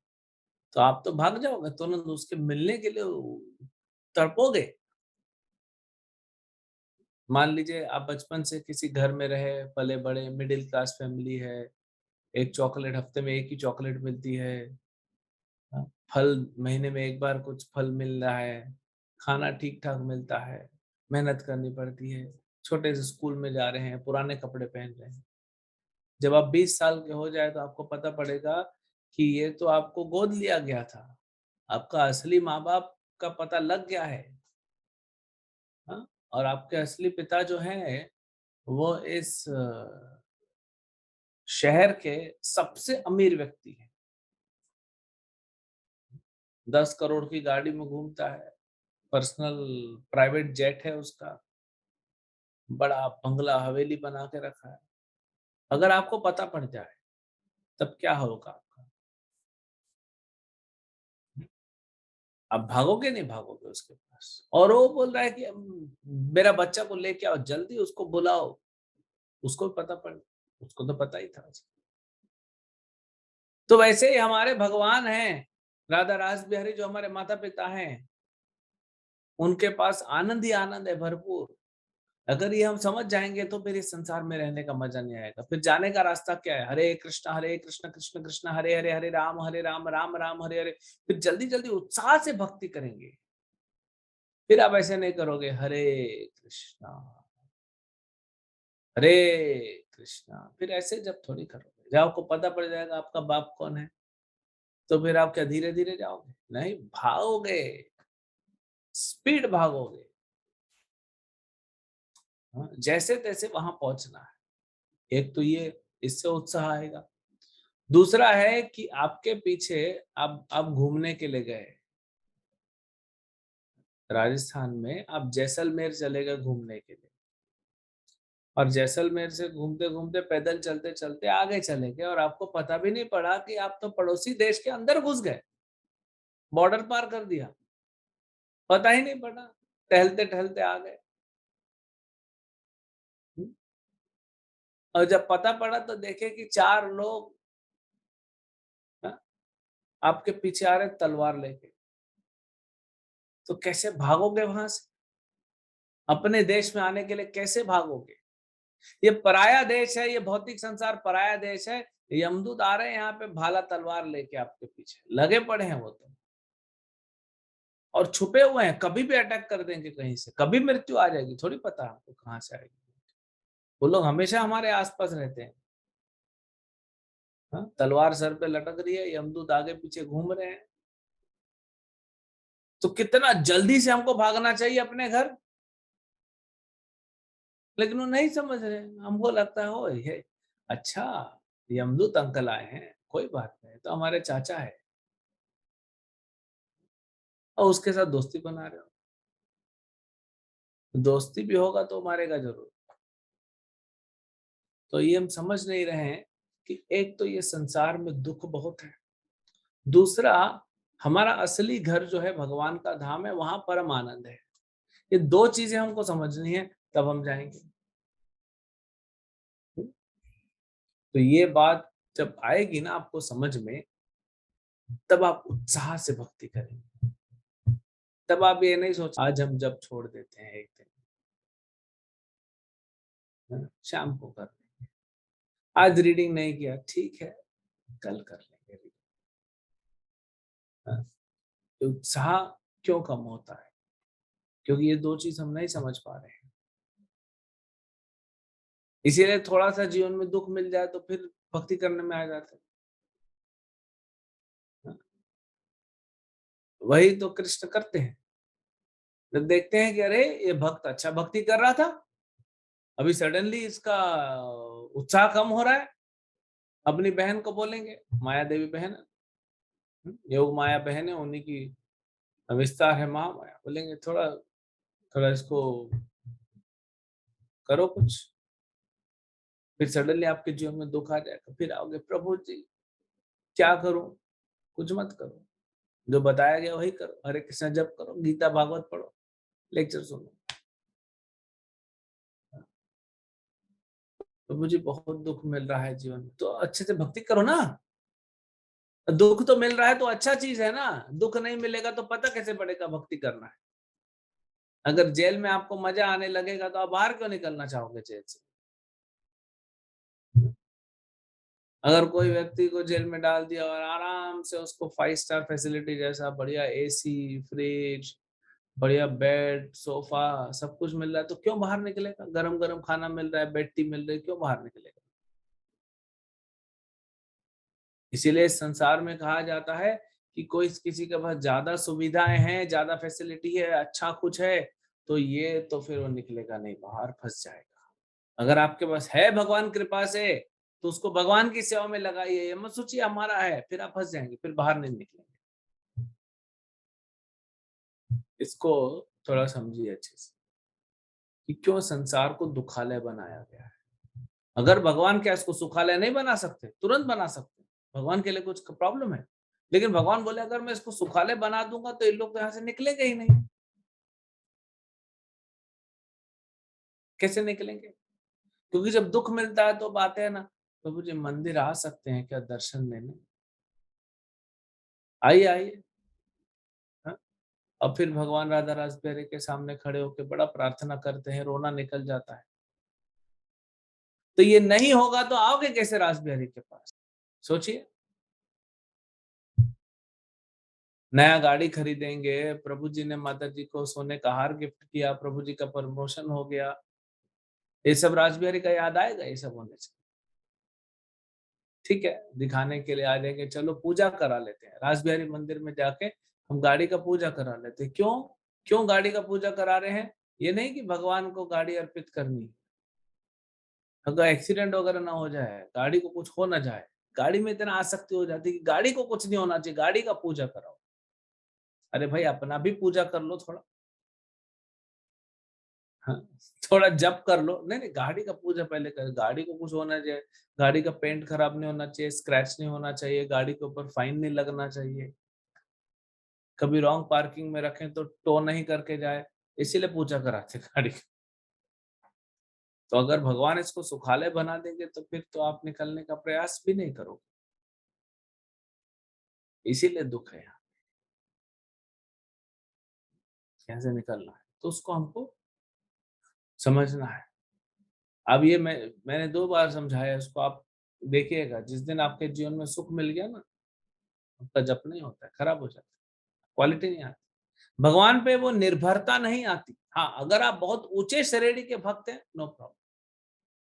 तो आप तो भाग जाओगे, तुरंत उसके मिलने के लिए तड़पोगे। मान लीजिए आप बचपन से किसी घर में रहे, पले-बड़े, मिडिल क्लास फैमिली है, एक चॉकलेट हफ्ते में 1 ही चॉकलेट मिलती है। हाँ, फल महीने में 1 बार कुछ फल मिल रहा है, खाना ठीक-ठाक मिलता है, मेहनत करनी पड़ती है, छोटे से स्कूल में जा रहे हैं, पुराने कपड़े पहन रहे हैं। जब आप 20 साल के हो जाए तो आपको पता पड़ेगा कि ये तो आपको गोद लिया गया था। आपका असली माँ-बाप का पता लग गया है। हाँ? और आपके असली पिता जो हैं, वो इस शहर के सबसे अमीर व्यक्ति हैं। 10 करोड़ की गाड़ी में घूमता है, पर्सनल प्राइवेट जेट है उसका, बड़ा बंगला, हवेली बना के रखा है। अगर आपको पता पड़ जाए, तब क्या होगा आपका? आप भागोगे नहीं भागोगे उसके पास। और वो बोल रहा है कि मेरा बच्चा को लेके आओ, जल्दी उसको बुलाओ। उसको पता पड़ उसको तो पता ही था। तो वैसे ही हमारे भगवान हैं, राधा रास बिहारी जो हमारे माता-पिता हैं, उनके पास आनंद ही आनंद है भरपूर। अगर ये हम समझ जाएँगे तो फिर इस संसार में रहने का मज़ा नहीं आएगा। फिर जाने का रास्ता क्या है? हरे कृष्ण, कृष्ण कृष्ण हरे हरे, हरे राम, राम राम हरे हरे। फिर जल्दी-जल्दी उत्साह से भक्ति करेंगे। फिर आप ऐसे नहीं करोगे कृष्णा, हरे कृष्णा, फिर ऐसे जब थोड़ी करोगे। जब आपको पता पड़ जाएगा आपका बाप कौन है, तो फिर आप क्या धीरे-धीरे जाओगे? नहीं, भागोगे, स्पीड भागोगे। हाँ, जैसे-तैसे वहाँ पहुँचना है। एक तो ये इससे उत्साह आएगा। दूसरा है कि आपके पीछे आप घूमने के लिए गए, राजस्थान में आप जैसलमेर चले गए घूमने के लिए और जैसलमेर से घूमते-घूमते पैदल चलते-चलते आगे चले गए और आपको पता भी नहीं पड़ा कि आप तो पड़ोसी देश के अंदर घुस गए, बॉर्डर पार कर दिया, पता ही नहीं पड़ा, टहलते-टहलते आ गए। हुँ, और जब पता पड़ा तो देखे कि 4 लोग हाँ, आपके पीछे आ रहे तलवार लेके, तो कैसे भागोगे वहाँ से? अपने देश में आने के लिए कैसे भागोगे? ये पराया देश है, ये भौतिक संसार पराया देश है। यमदूत आ रहे हैं यहाँ पे भाला तलवार लेके आपके पीछे, लगे पड़े हैं वो तो और छुपे हुए हैं, कभी भी अटैक कर देंगे कहीं से, कभी मृत्यु आ जाएगी, थोड़ी पता हमको कहाँ से आएगी। वो लोग हमेशा हमारे आस-पास रहते हैं। हाँ, तलवार सर पे लटक रही है, यमदूत आगे-पीछे घूम रहे हैं। तो कितना जल्दी से हमको भागना चाहिए अपने घर, लेकिन वो नहीं समझ रहे हैं। हमको लगता है ओह! ये अच्छा, यमदूत अंकल आए हैं, कोई बात नहीं, तो हमारे चाचा है और उसके साथ दोस्ती बना रहे हो। दोस्ती भी होगा तो मारेगा ज़रूर। तो ये हम समझ नहीं रहे हैं कि एक तो ये संसार में दुःख बहुत है। दूसरा, हमारा असली घर जो है भगवान का धाम है, वहाँ परम आनंद है। ये 2 चीज़ें हमको समझनी है, तब हम जाएँगे। हुँ, तो ये बात जब आएगी ना आपको समझ में, तब आप उत्साह से भक्ति करेंगे। तब आप ये नहीं सोच आज हम जब छोड़ देते हैं एक दिन, है ना? शाम को कर लेंगे। आज रीडिंग नहीं किया, ठीक है, कल कर लेंगे रीडिंग। हाँ, तो उत्साह क्यों कम होता है? क्योंकि ये 2 चीज़ हम नहीं समझ पा रहे हैं। इसीलिए थोड़ा-सा जीवन में दुःख मिल जाए तो फिर भक्ति करने में आ जाते हैं। हाँ, वही तो कृष्ण करते हैं। जब देखते हैं कि अरे ये भक्त अच्छा भक्ति कर रहा था, अभी सडनली इसका उत्साह कम हो रहा है, अपनी बहन को बोलेंगे, माया देवी बहन है, योग माया बहन है, उन्हीं की विस्तार है महामाया, बोलेंगे थोड़ा थोड़ा इसको करो कुछ। फिर सडनली आपके जीवन में दुख आ जाएगा, फिर आओगे प्रभु जी क्या करूं, कुछ मत करो, जो बताया गया वही करो, हरे कृष्ण जप करो, गीता भागवत पढ़ो, लेक्चर सुनो। प्रभु जी बहुत दुख मिल रहा है जीवन में, तो अच्छे से भक्ति करो ना। दुख तो मिल रहा है तो अच्छा चीज है ना, दुख नहीं मिलेगा तो पता कैसे पड़ेगा भक्ति करना है। अगर जेल में आपको मजा आने लगेगा तो आप बाहर क्यों निकलना चाहोगे जेल से। अगर कोई व्यक्ति को जेल में डाल दिया और आराम से उसको 5 स्टार फैसिलिटी जैसा बढ़िया एसी, फ्रिज, बढ़िया बेड, सोफा सब कुछ मिल रहा है तो क्यों बाहर निकलेगा। गरम गरम खाना मिल रहा है, बेड टी मिल रही है, क्यों बाहर निकलेगा। इसीलिए इस संसार में कहा जाता है कि कोई किसी के पास ज्यादा सुविधाएं हैं, ज्यादा फैसिलिटी है, अच्छा कुछ है, तो ये तो फिर वो निकलेगा नहीं, बाहर फंस जाएगा। अगर आपके पास है भगवान कृपा से तो उसको भगवान की सेवा में लगाइए, ये मत सोचिए हमारा है फिर आप फंस जाएंगे, फिर बाहर नहीं निकलेंगे। इसको थोड़ा समझिए अच्छे से कि क्यों संसार को दुखालय बनाया गया है। अगर भगवान क्या इसको सुखालय नहीं बना सकते, तुरंत बना सकते। भगवान के लिए कुछ प्रॉब्लम है, लेकिन भगवान बोले अगर मैं इसको सुखालय बना दूंगा तो इन लोग तो यहाँ से निकलेंगे ही नहीं। कैसे निकलेंगे। क्योंकि जब दुख मिलता है तो बातें है ना, प्रभु जी मंदिर आ सकते हैं क्या दर्शन लेने, आइए आइए। हाँ? और फिर भगवान राधा रासबेरी के सामने खड़े होकर बड़ा प्रार्थना करते हैं, रोना निकल जाता है। तो ये नहीं होगा तो आओगे कैसे रासबिहारी के पास। सोचिए, नया गाड़ी खरीदेंगे, प्रभु जी ने माता जी को सोने का हार गिफ्ट किया, प्रभु जी का प्रमोशन हो गया, ये सब रासबिहारी का याद आएगा ये सब होने से। ठीक है, दिखाने के लिए आ जाएंगे, चलो पूजा करा लेते हैं रासबिहारी मंदिर में जाके, हम गाड़ी का पूजा करा लेते हैं। क्यों क्यों गाड़ी का पूजा करा रहे हैं। ये नहीं कि भगवान को गाड़ी अर्पित करनी है, अगर एक्सीडेंट वगैरह ना हो जाए, गाड़ी को कुछ हो ना जाए, गाड़ी में इतना आसक्ति हो जाती है कि गाड़ी को कुछ नहीं होना चाहिए, गाड़ी का पूजा कराओ। अरे भाई अपना भी पूजा कर लो थोड़ा। हाँ, थोड़ा जप कर लो। नहीं नहीं, गाड़ी का पूजा पहले कर, गाड़ी को कुछ होना चाहिए, गाड़ी का पेंट खराब नहीं होना चाहिए, स्क्रैच नहीं होना चाहिए, गाड़ी के ऊपर फाइन नहीं लगना चाहिए, कभी रॉन्ग पार्किंग में रखें तो टो नहीं करके जाए, इसीलिए पूजा कराते गाड़ी की। तो अगर भगवान इसको सुखालय बना देंगे तो फिर तो आप निकलने का प्रयास भी नहीं करोगे, इसीलिए दुख है यहाँ। कैसे निकलना है तो उसको हमको समझना है। अब ये मैंने 2 बार समझाया इसको, आप देखिएगा जिस दिन आपके जीवन में सुख मिल गया ना, आपका जप नहीं होता है, खराब हो जाता है, क्वालिटी नहीं आती, भगवान पे वो निर्भरता नहीं आती। हाँ, अगर आप बहुत ऊंचे श्रेणी के भक्त हैं नो प्रॉब्लम,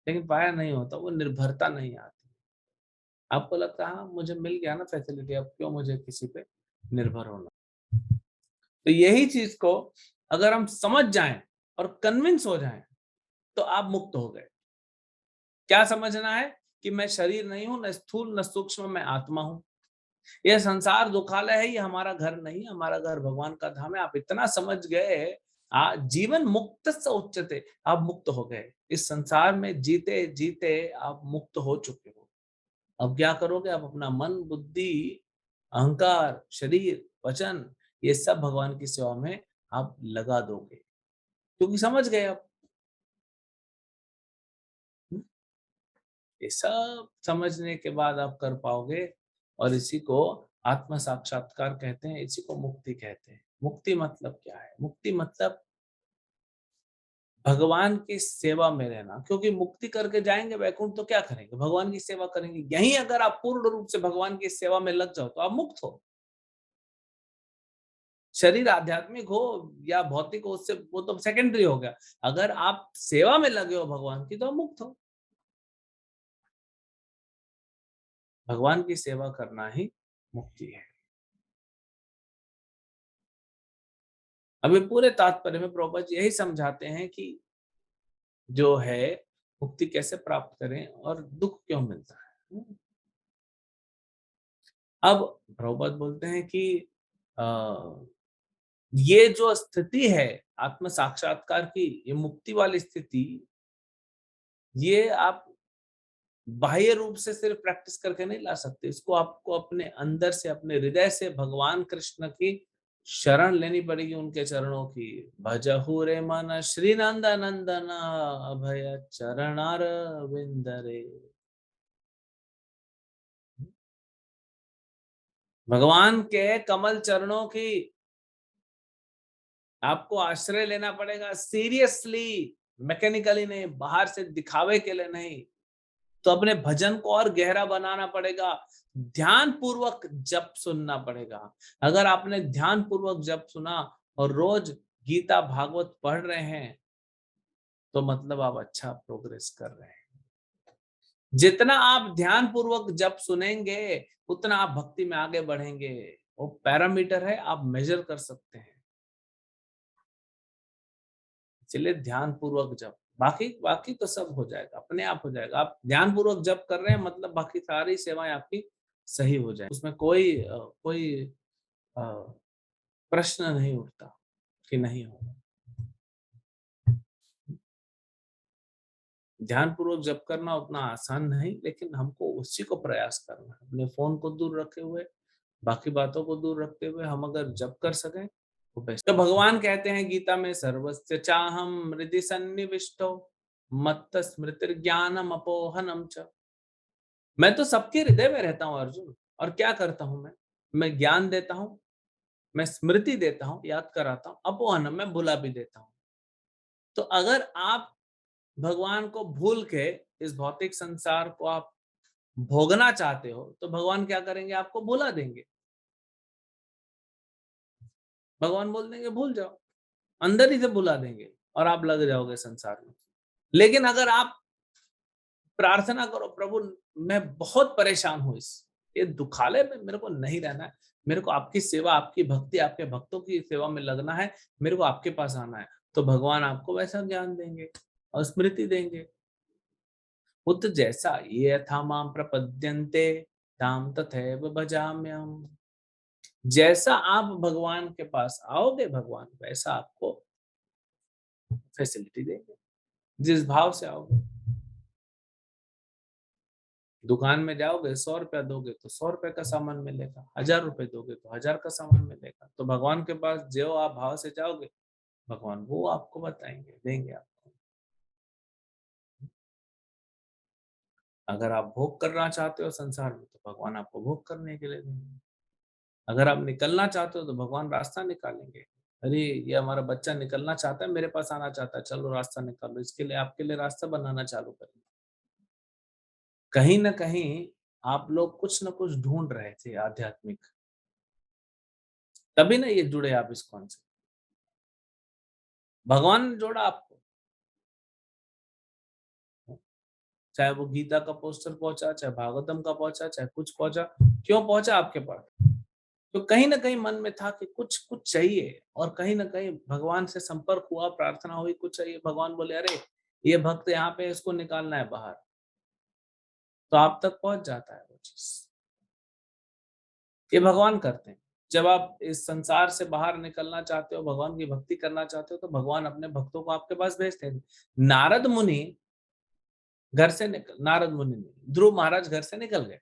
लेकिन पाया नहीं होता, वो निर्भरता नहीं आती। आपको लगता है हाँ मुझे मिल गया ना फैसिलिटी, अब क्यों मुझे किसी पे निर्भर होना। तो यही चीज को अगर हम समझ जाएं और कन्विंस हो जाएं तो आप मुक्त हो गए। क्या समझना है कि मैं शरीर नहीं हूं, न स्थूल न सूक्ष्म, मैं आत्मा हूं। यह संसार दुखालय है, ये हमारा घर नहीं, हमारा घर भगवान का धाम है। आप इतना समझ गए, जीवन मुक्त से उच्चते, आप मुक्त हो गए। इस संसार में जीते जीते आप मुक्त हो चुके हो। अब क्या करोगे, आप अपना मन, बुद्धि, अहंकार, शरीर, वचन, ये सब भगवान की सेवा में आप लगा दोगे, क्योंकि समझ गए आप। ये सब समझने के बाद आप कर पाओगे, और इसी को आत्म साक्षात्कार कहते हैं, इसी को मुक्ति कहते हैं। मुक्ति मतलब क्या है, मुक्ति मतलब भगवान की सेवा में रहना। क्योंकि मुक्ति करके जाएंगे वैकुंठ तो क्या करेंगे, भगवान की सेवा करेंगे। यहीं अगर आप पूर्ण रूप से भगवान की सेवा में लग जाओ तो आप मुक्त हो। शरीर आध्यात्मिक हो या भौतिक हो, उससे वो तो सेकेंडरी हो गया। अगर आप सेवा में लगे हो भगवान की तो आप मुक्त हो। भगवान की सेवा करना ही मुक्ति है। अभी पूरे तात्पर्य में प्रभुपाद जी यही समझाते हैं कि जो है मुक्ति कैसे प्राप्त करें और दुख क्यों मिलता है। अब प्रभुपाद बोलते हैं कि अ, ये जो स्थिति है आत्म साक्षात्कार की, ये मुक्ति वाली स्थिति, ये आप बाह्य रूप से सिर्फ प्रैक्टिस करके नहीं ला सकते। इसको आपको अपने अंदर से, अपने हृदय से भगवान कृष्ण की शरण लेनी पड़ेगी, उनके चरणों की। भजहु रे मन श्री नंद नंदन अभय चरणार विंदरे। भगवान के कमल चरणों की आपको आश्रय लेना पड़ेगा, सीरियसली, मैकेनिकली नहीं, बाहर से दिखावे के लिए नहीं। तो अपने भजन को और गहरा बनाना पड़ेगा, ध्यान पूर्वक जप सुनना पड़ेगा। अगर आपने ध्यान पूर्वक जप सुना और रोज गीता भागवत पढ़ रहे हैं, तो मतलब आप अच्छा प्रोग्रेस कर रहे हैं। जितना आप ध्यान पूर्वक जप सुनेंगे, उतना आप भक्ति में आगे बढ़ेंगे। वो पैरामीटर है, आप मेजर कर सकते हैं। इसलिए ध्यान पूर्वक जप, बाकी बाकी तो सब हो जाएगा, अपने आप हो जाएगा। आप ध्यान पूर्वक जप कर रहे हैं, मतलब बाकी सारी सेवाएं आपकी सही हो जाए, उसमें कोई अ, प्रश्न नहीं उठता कि नहीं होगा। ध्यान पूर्वक जप करना उतना आसान नहीं, लेकिन हमको उसी को प्रयास करना है। अपने फोन को दूर रखे हुए, बाकी बातों को दूर रखते हुए हम अगर जप कर सकें तो बेस्ट। तो भगवान कहते हैं गीता में, सर्वस्य चाहम हृदि सन्निविष्टो मत्त स्मृतिर्ज्ञानम अपोहनम च। मैं तो सबके हृदय में रहता हूँ अर्जुन। और क्या करता हूं मैं ज्ञान देता हूँ, मैं स्मृति देता हूँ, याद कराता हूँ, अपोहनम, मैं भुला भी देता हूँ। तो अगर आप भगवान को भूल के इस भौतिक संसार को आप भोगना चाहते हो, तो भगवान क्या करेंगे, आपको भुला देंगे। भगवान बोल देंगे भूल जाओ, अंदर ही से भुला देंगे और आप लग जाओगे संसार में। लेकिन अगर आप प्रार्थना करो, प्रभु मैं बहुत परेशान हूं, इस ये दुखालय में मेरे को नहीं रहना है, मेरे को आपकी सेवा, आपकी भक्ति, आपके भक्तों की सेवा में लगना है, मेरे को आपके पास आना है, तो भगवान आपको वैसा ज्ञान देंगे और स्मृति देंगे। उत जैसा ये यथा माम प्रपद्यन्ते ताम तथैव भजाम्यहम्। जैसा आप भगवान के पास आओगे, भगवान वैसा आपको फैसिलिटी देंगे, जिस भाव से आओगे। दुकान में जाओगे, 100 रुपया दोगे तो 100 रुपए का सामान मिलेगा, 1000 रुपए दोगे तो 1000 का सामान मिलेगा। तो भगवान के पास जो आप भाव से जाओगे, भगवान वो आपको बताएंगे, देंगे आपको। अगर आप भोग करना चाहते हो संसार में, तो भगवान आपको भोग करने के लिए देंगे। अगर आप निकलना चाहते हो, तो भगवान रास्ता निकालेंगे। अरे ये हमारा बच्चा निकलना चाहता है, मेरे पास आना चाहता है, चलो रास्ता निकालो, इसके लिए आपके लिए रास्ता बनाना चालू करेंगे। कहीं ना कहीं आप लोग कुछ ना कुछ ढूंढ रहे थे आध्यात्मिक, तभी ना ये जुड़े आप इस कौन से, भगवान ने जोड़ा आपको। चाहे वो गीता का पोस्टर पहुंचा, चाहे भागवतम का पहुंचा, चाहे कुछ पहुंचा, क्यों पहुंचा आपके पास? तो कहीं ना कहीं मन में था कि कुछ कुछ चाहिए, और कहीं ना कहीं भगवान से संपर्क हुआ, प्रार्थना हुई, कुछ चाहिए, भगवान बोले अरे ये भक्त यहाँ पे, इसको निकालना है बाहर, तो आप तक पहुंच जाता है वो चीज। ये भगवान करते हैं। जब आप इस संसार से बाहर निकलना चाहते हो, भगवान की भक्ति करना चाहते हो, तो भगवान अपने भक्तों को आपके पास भेजते हैं। नारद मुनि घर से निकल नारद मुनि नहीं, ध्रुव महाराज घर से निकल गए,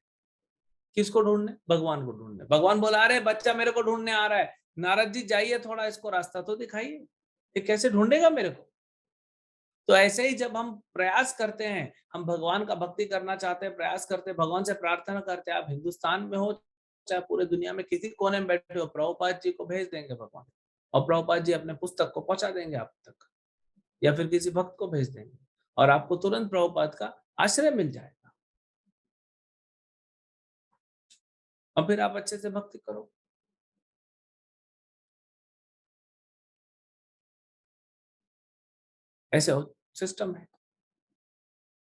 किसको ढूंढने? भगवान को ढूंढने। भगवान बोला अरे बच्चा मेरे को ढूंढने आ रहा है, नारद जी जाइए, थोड़ा इसको रास्ता तो दिखाइए, ये कैसे ढूंढेगा मेरे को। तो ऐसे ही जब हम प्रयास करते हैं, हम भगवान का भक्ति करना चाहते हैं, प्रयास करते हैं, भगवान से प्रार्थना करते हैं, आप हिंदुस्तान में हो चाहे पूरे दुनिया में किसी कोने में बैठे हो, प्रभुपाद जी को भेज देंगे भगवान, और प्रभुपाद जी अपने पुस्तक को पहुंचा देंगे आप तक, या फिर किसी भक्त को भेज देंगे, और आपको तुरंत प्रभुपाद का आश्रय मिल जाएगा, और फिर आप अच्छे से भक्ति करो। ऐसे हो सिस्टम है।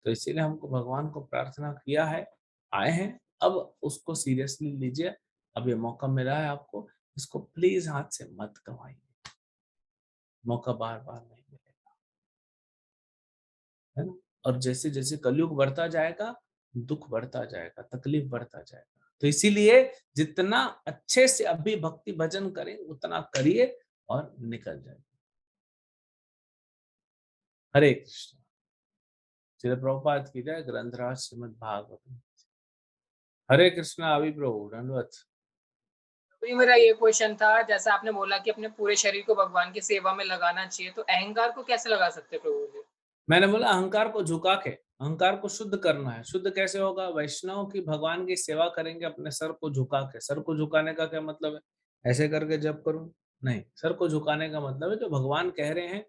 तो इसीलिए हमको भगवान को प्रार्थना किया है, आए हैं, अब उसको सीरियसली लीजिए। अब ये मौका मिला है आपको, इसको प्लीज हाथ से मत गंवाइए। मौका बार बार नहीं मिलेगा, है ना। और जैसे जैसे कलयुग बढ़ता जाएगा, दुख बढ़ता जाएगा, तकलीफ बढ़ता जाएगा। तो इसीलिए जितना अच्छे से अभी भक्ति भजन करें उतना करिए और निकल जाए। हरे कृष्ण। श्रील प्रभुपाद की जय। ग्रंथराज श्रीमद् भागवतम। हरे कृष्णा। अभी प्रभु दंडवत। तो ये मेरा ये क्वेश्चन था, जैसा आपने बोला कि अपने पूरे शरीर को भगवान की सेवा में लगाना चाहिए, तो अहंकार को कैसे लगा सकते हैं प्रभु जी? मैंने बोला अहंकार को झुका के, अहंकार को शुद्ध करना है। शुद्ध कैसे होगा? वैष्णव की भगवान की सेवा करेंगे अपने सर को झुका के। सर को झुकाने का क्या मतलब है? ऐसे करके जप करूं? नहीं, सर को झुकाने का मतलब है जो भगवान कह रहे हैं,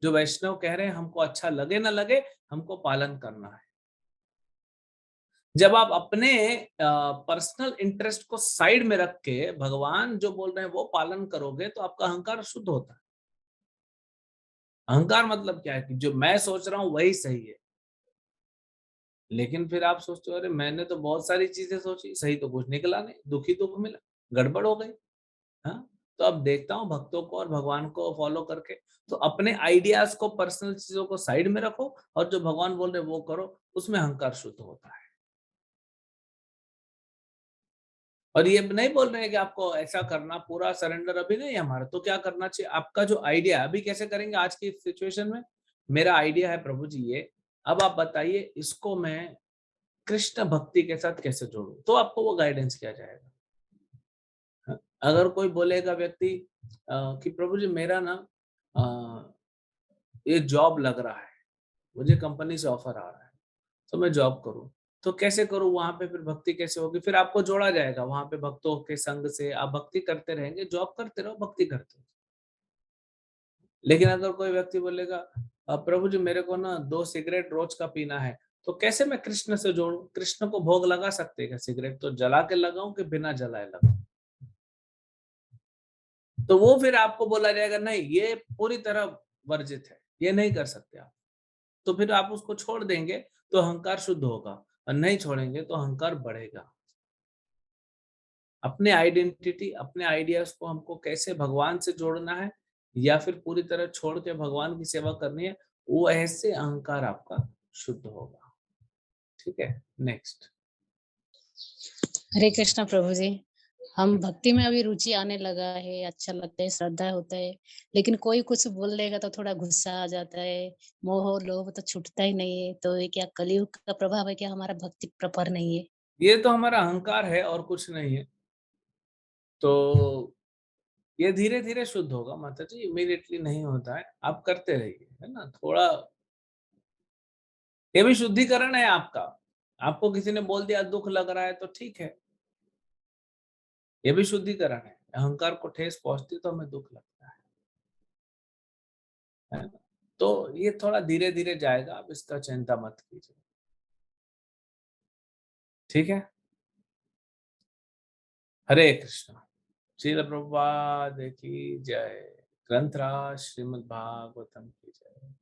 जो वैष्णव कह रहे हैं, हमको अच्छा लगे ना लगे, हमको पालन करना है। जब आप अपने पर्सनल इंटरेस्ट को साइड में रख के भगवान जो बोल रहे हैं वो पालन करोगे तो आपका अहंकार शुद्ध होता है। अहंकार मतलब क्या है कि जो मैं सोच रहा हूं वही सही है, लेकिन फिर आप सोचते हो अरे मैंने तो बहुत सारी चीजें सोची, सही तो कुछ निकला नहीं, दुख ही दुख मिला, गड़बड़ हो गई। हाँ, तो अब देखता हूँ भक्तों को और भगवान को फॉलो करके। तो अपने आइडियाज को, पर्सनल चीजों को साइड में रखो और जो भगवान बोल रहे वो करो, उसमें अहंकार शुद्ध होता है। और ये नहीं बोल रहे हैं कि आपको ऐसा करना, पूरा सरेंडर अभी नहीं है हमारा। तो क्या करना चाहिए? आपका जो आइडिया अभी कैसे करेंगे आज की सिचुएशन में? मेरा आइडिया है प्रभु जी ये, अब आप बताइए इसको मैं कृष्ण भक्ति के साथ कैसे जोड़ूं, तो आपको वो गाइडेंस किया जाएगा। हाँ, अगर कोई बोलेगा व्यक्ति कि प्रभु जी मेरा ना ये जॉब लग रहा है, मुझे कंपनी से ऑफर आ रहा है, तो मैं जॉब करूं, तो कैसे करूं? वहां पे फिर भक्ति कैसे होगी? फिर आपको जोड़ा जाएगा वहां पे भक्तों के संग से। आप भक्ति करते रहेंगे, जॉब करते रहो, भक्ति करते रहो। लेकिन अगर कोई व्यक्ति बोलेगा प्रभु जी मेरे को ना 2 सिगरेट रोज का पीना है, तो कैसे मैं कृष्ण से जोड़ू? कृष्ण को भोग लगा सकते हैं क्या? सिगरेट तो जला के लगाऊं कि बिना जलाए लगाऊं? तो वो फिर आपको बोला जाएगा नहीं, ये पूरी तरह वर्जित है, ये नहीं कर सकते आप। तो फिर आप उसको छोड़ देंगे तो अहंकार शुद्ध होगा, और नहीं छोड़ेंगे तो अहंकार बढ़ेगा। अपने आइडेंटिटी, अपने आइडियाज को हमको कैसे भगवान से जोड़ना है या फिर पूरी तरह छोड़ के भगवान की सेवा करनी है, वो ऐसे अहंकार आपका शुद्ध होगा। ठीक है, नेक्स्ट। हरे कृष्णा प्रभु जी। हम भक्ति में अभी रुचि आने लगा है, अच्छा लगता है, श्रद्धा होता है, लेकिन कोई कुछ बोल देगा तो थोड़ा गुस्सा आ जाता है, मोह लोभ तो छूटता ही नहीं है। तो ये क्या कलयुग का प्रभाव है? क्या हमारा भक्ति प्रपर नहीं है? ये तो हमारा अहंकार है और कुछ नहीं है। तो ये धीरे धीरे शुद्ध होगा माता जी, इमीडिएटली नहीं होता है। आप करते रहिए, है ना, थोड़ा। ये भी शुद्धिकरण है आपका। आपको किसी ने बोल दिया दुख लग रहा है तो ठीक है, ये भी शुद्धिकरण है। अहंकार को ठेस पहुंचती तो हमें दुख लगता है ना। तो ये थोड़ा धीरे धीरे जाएगा, आप इसका चिंता मत कीजिए। ठीक है। हरे कृष्ण। श्रील प्रभुपाद की जय। ग्रंथराज श्रीमद् भागवतम की जय।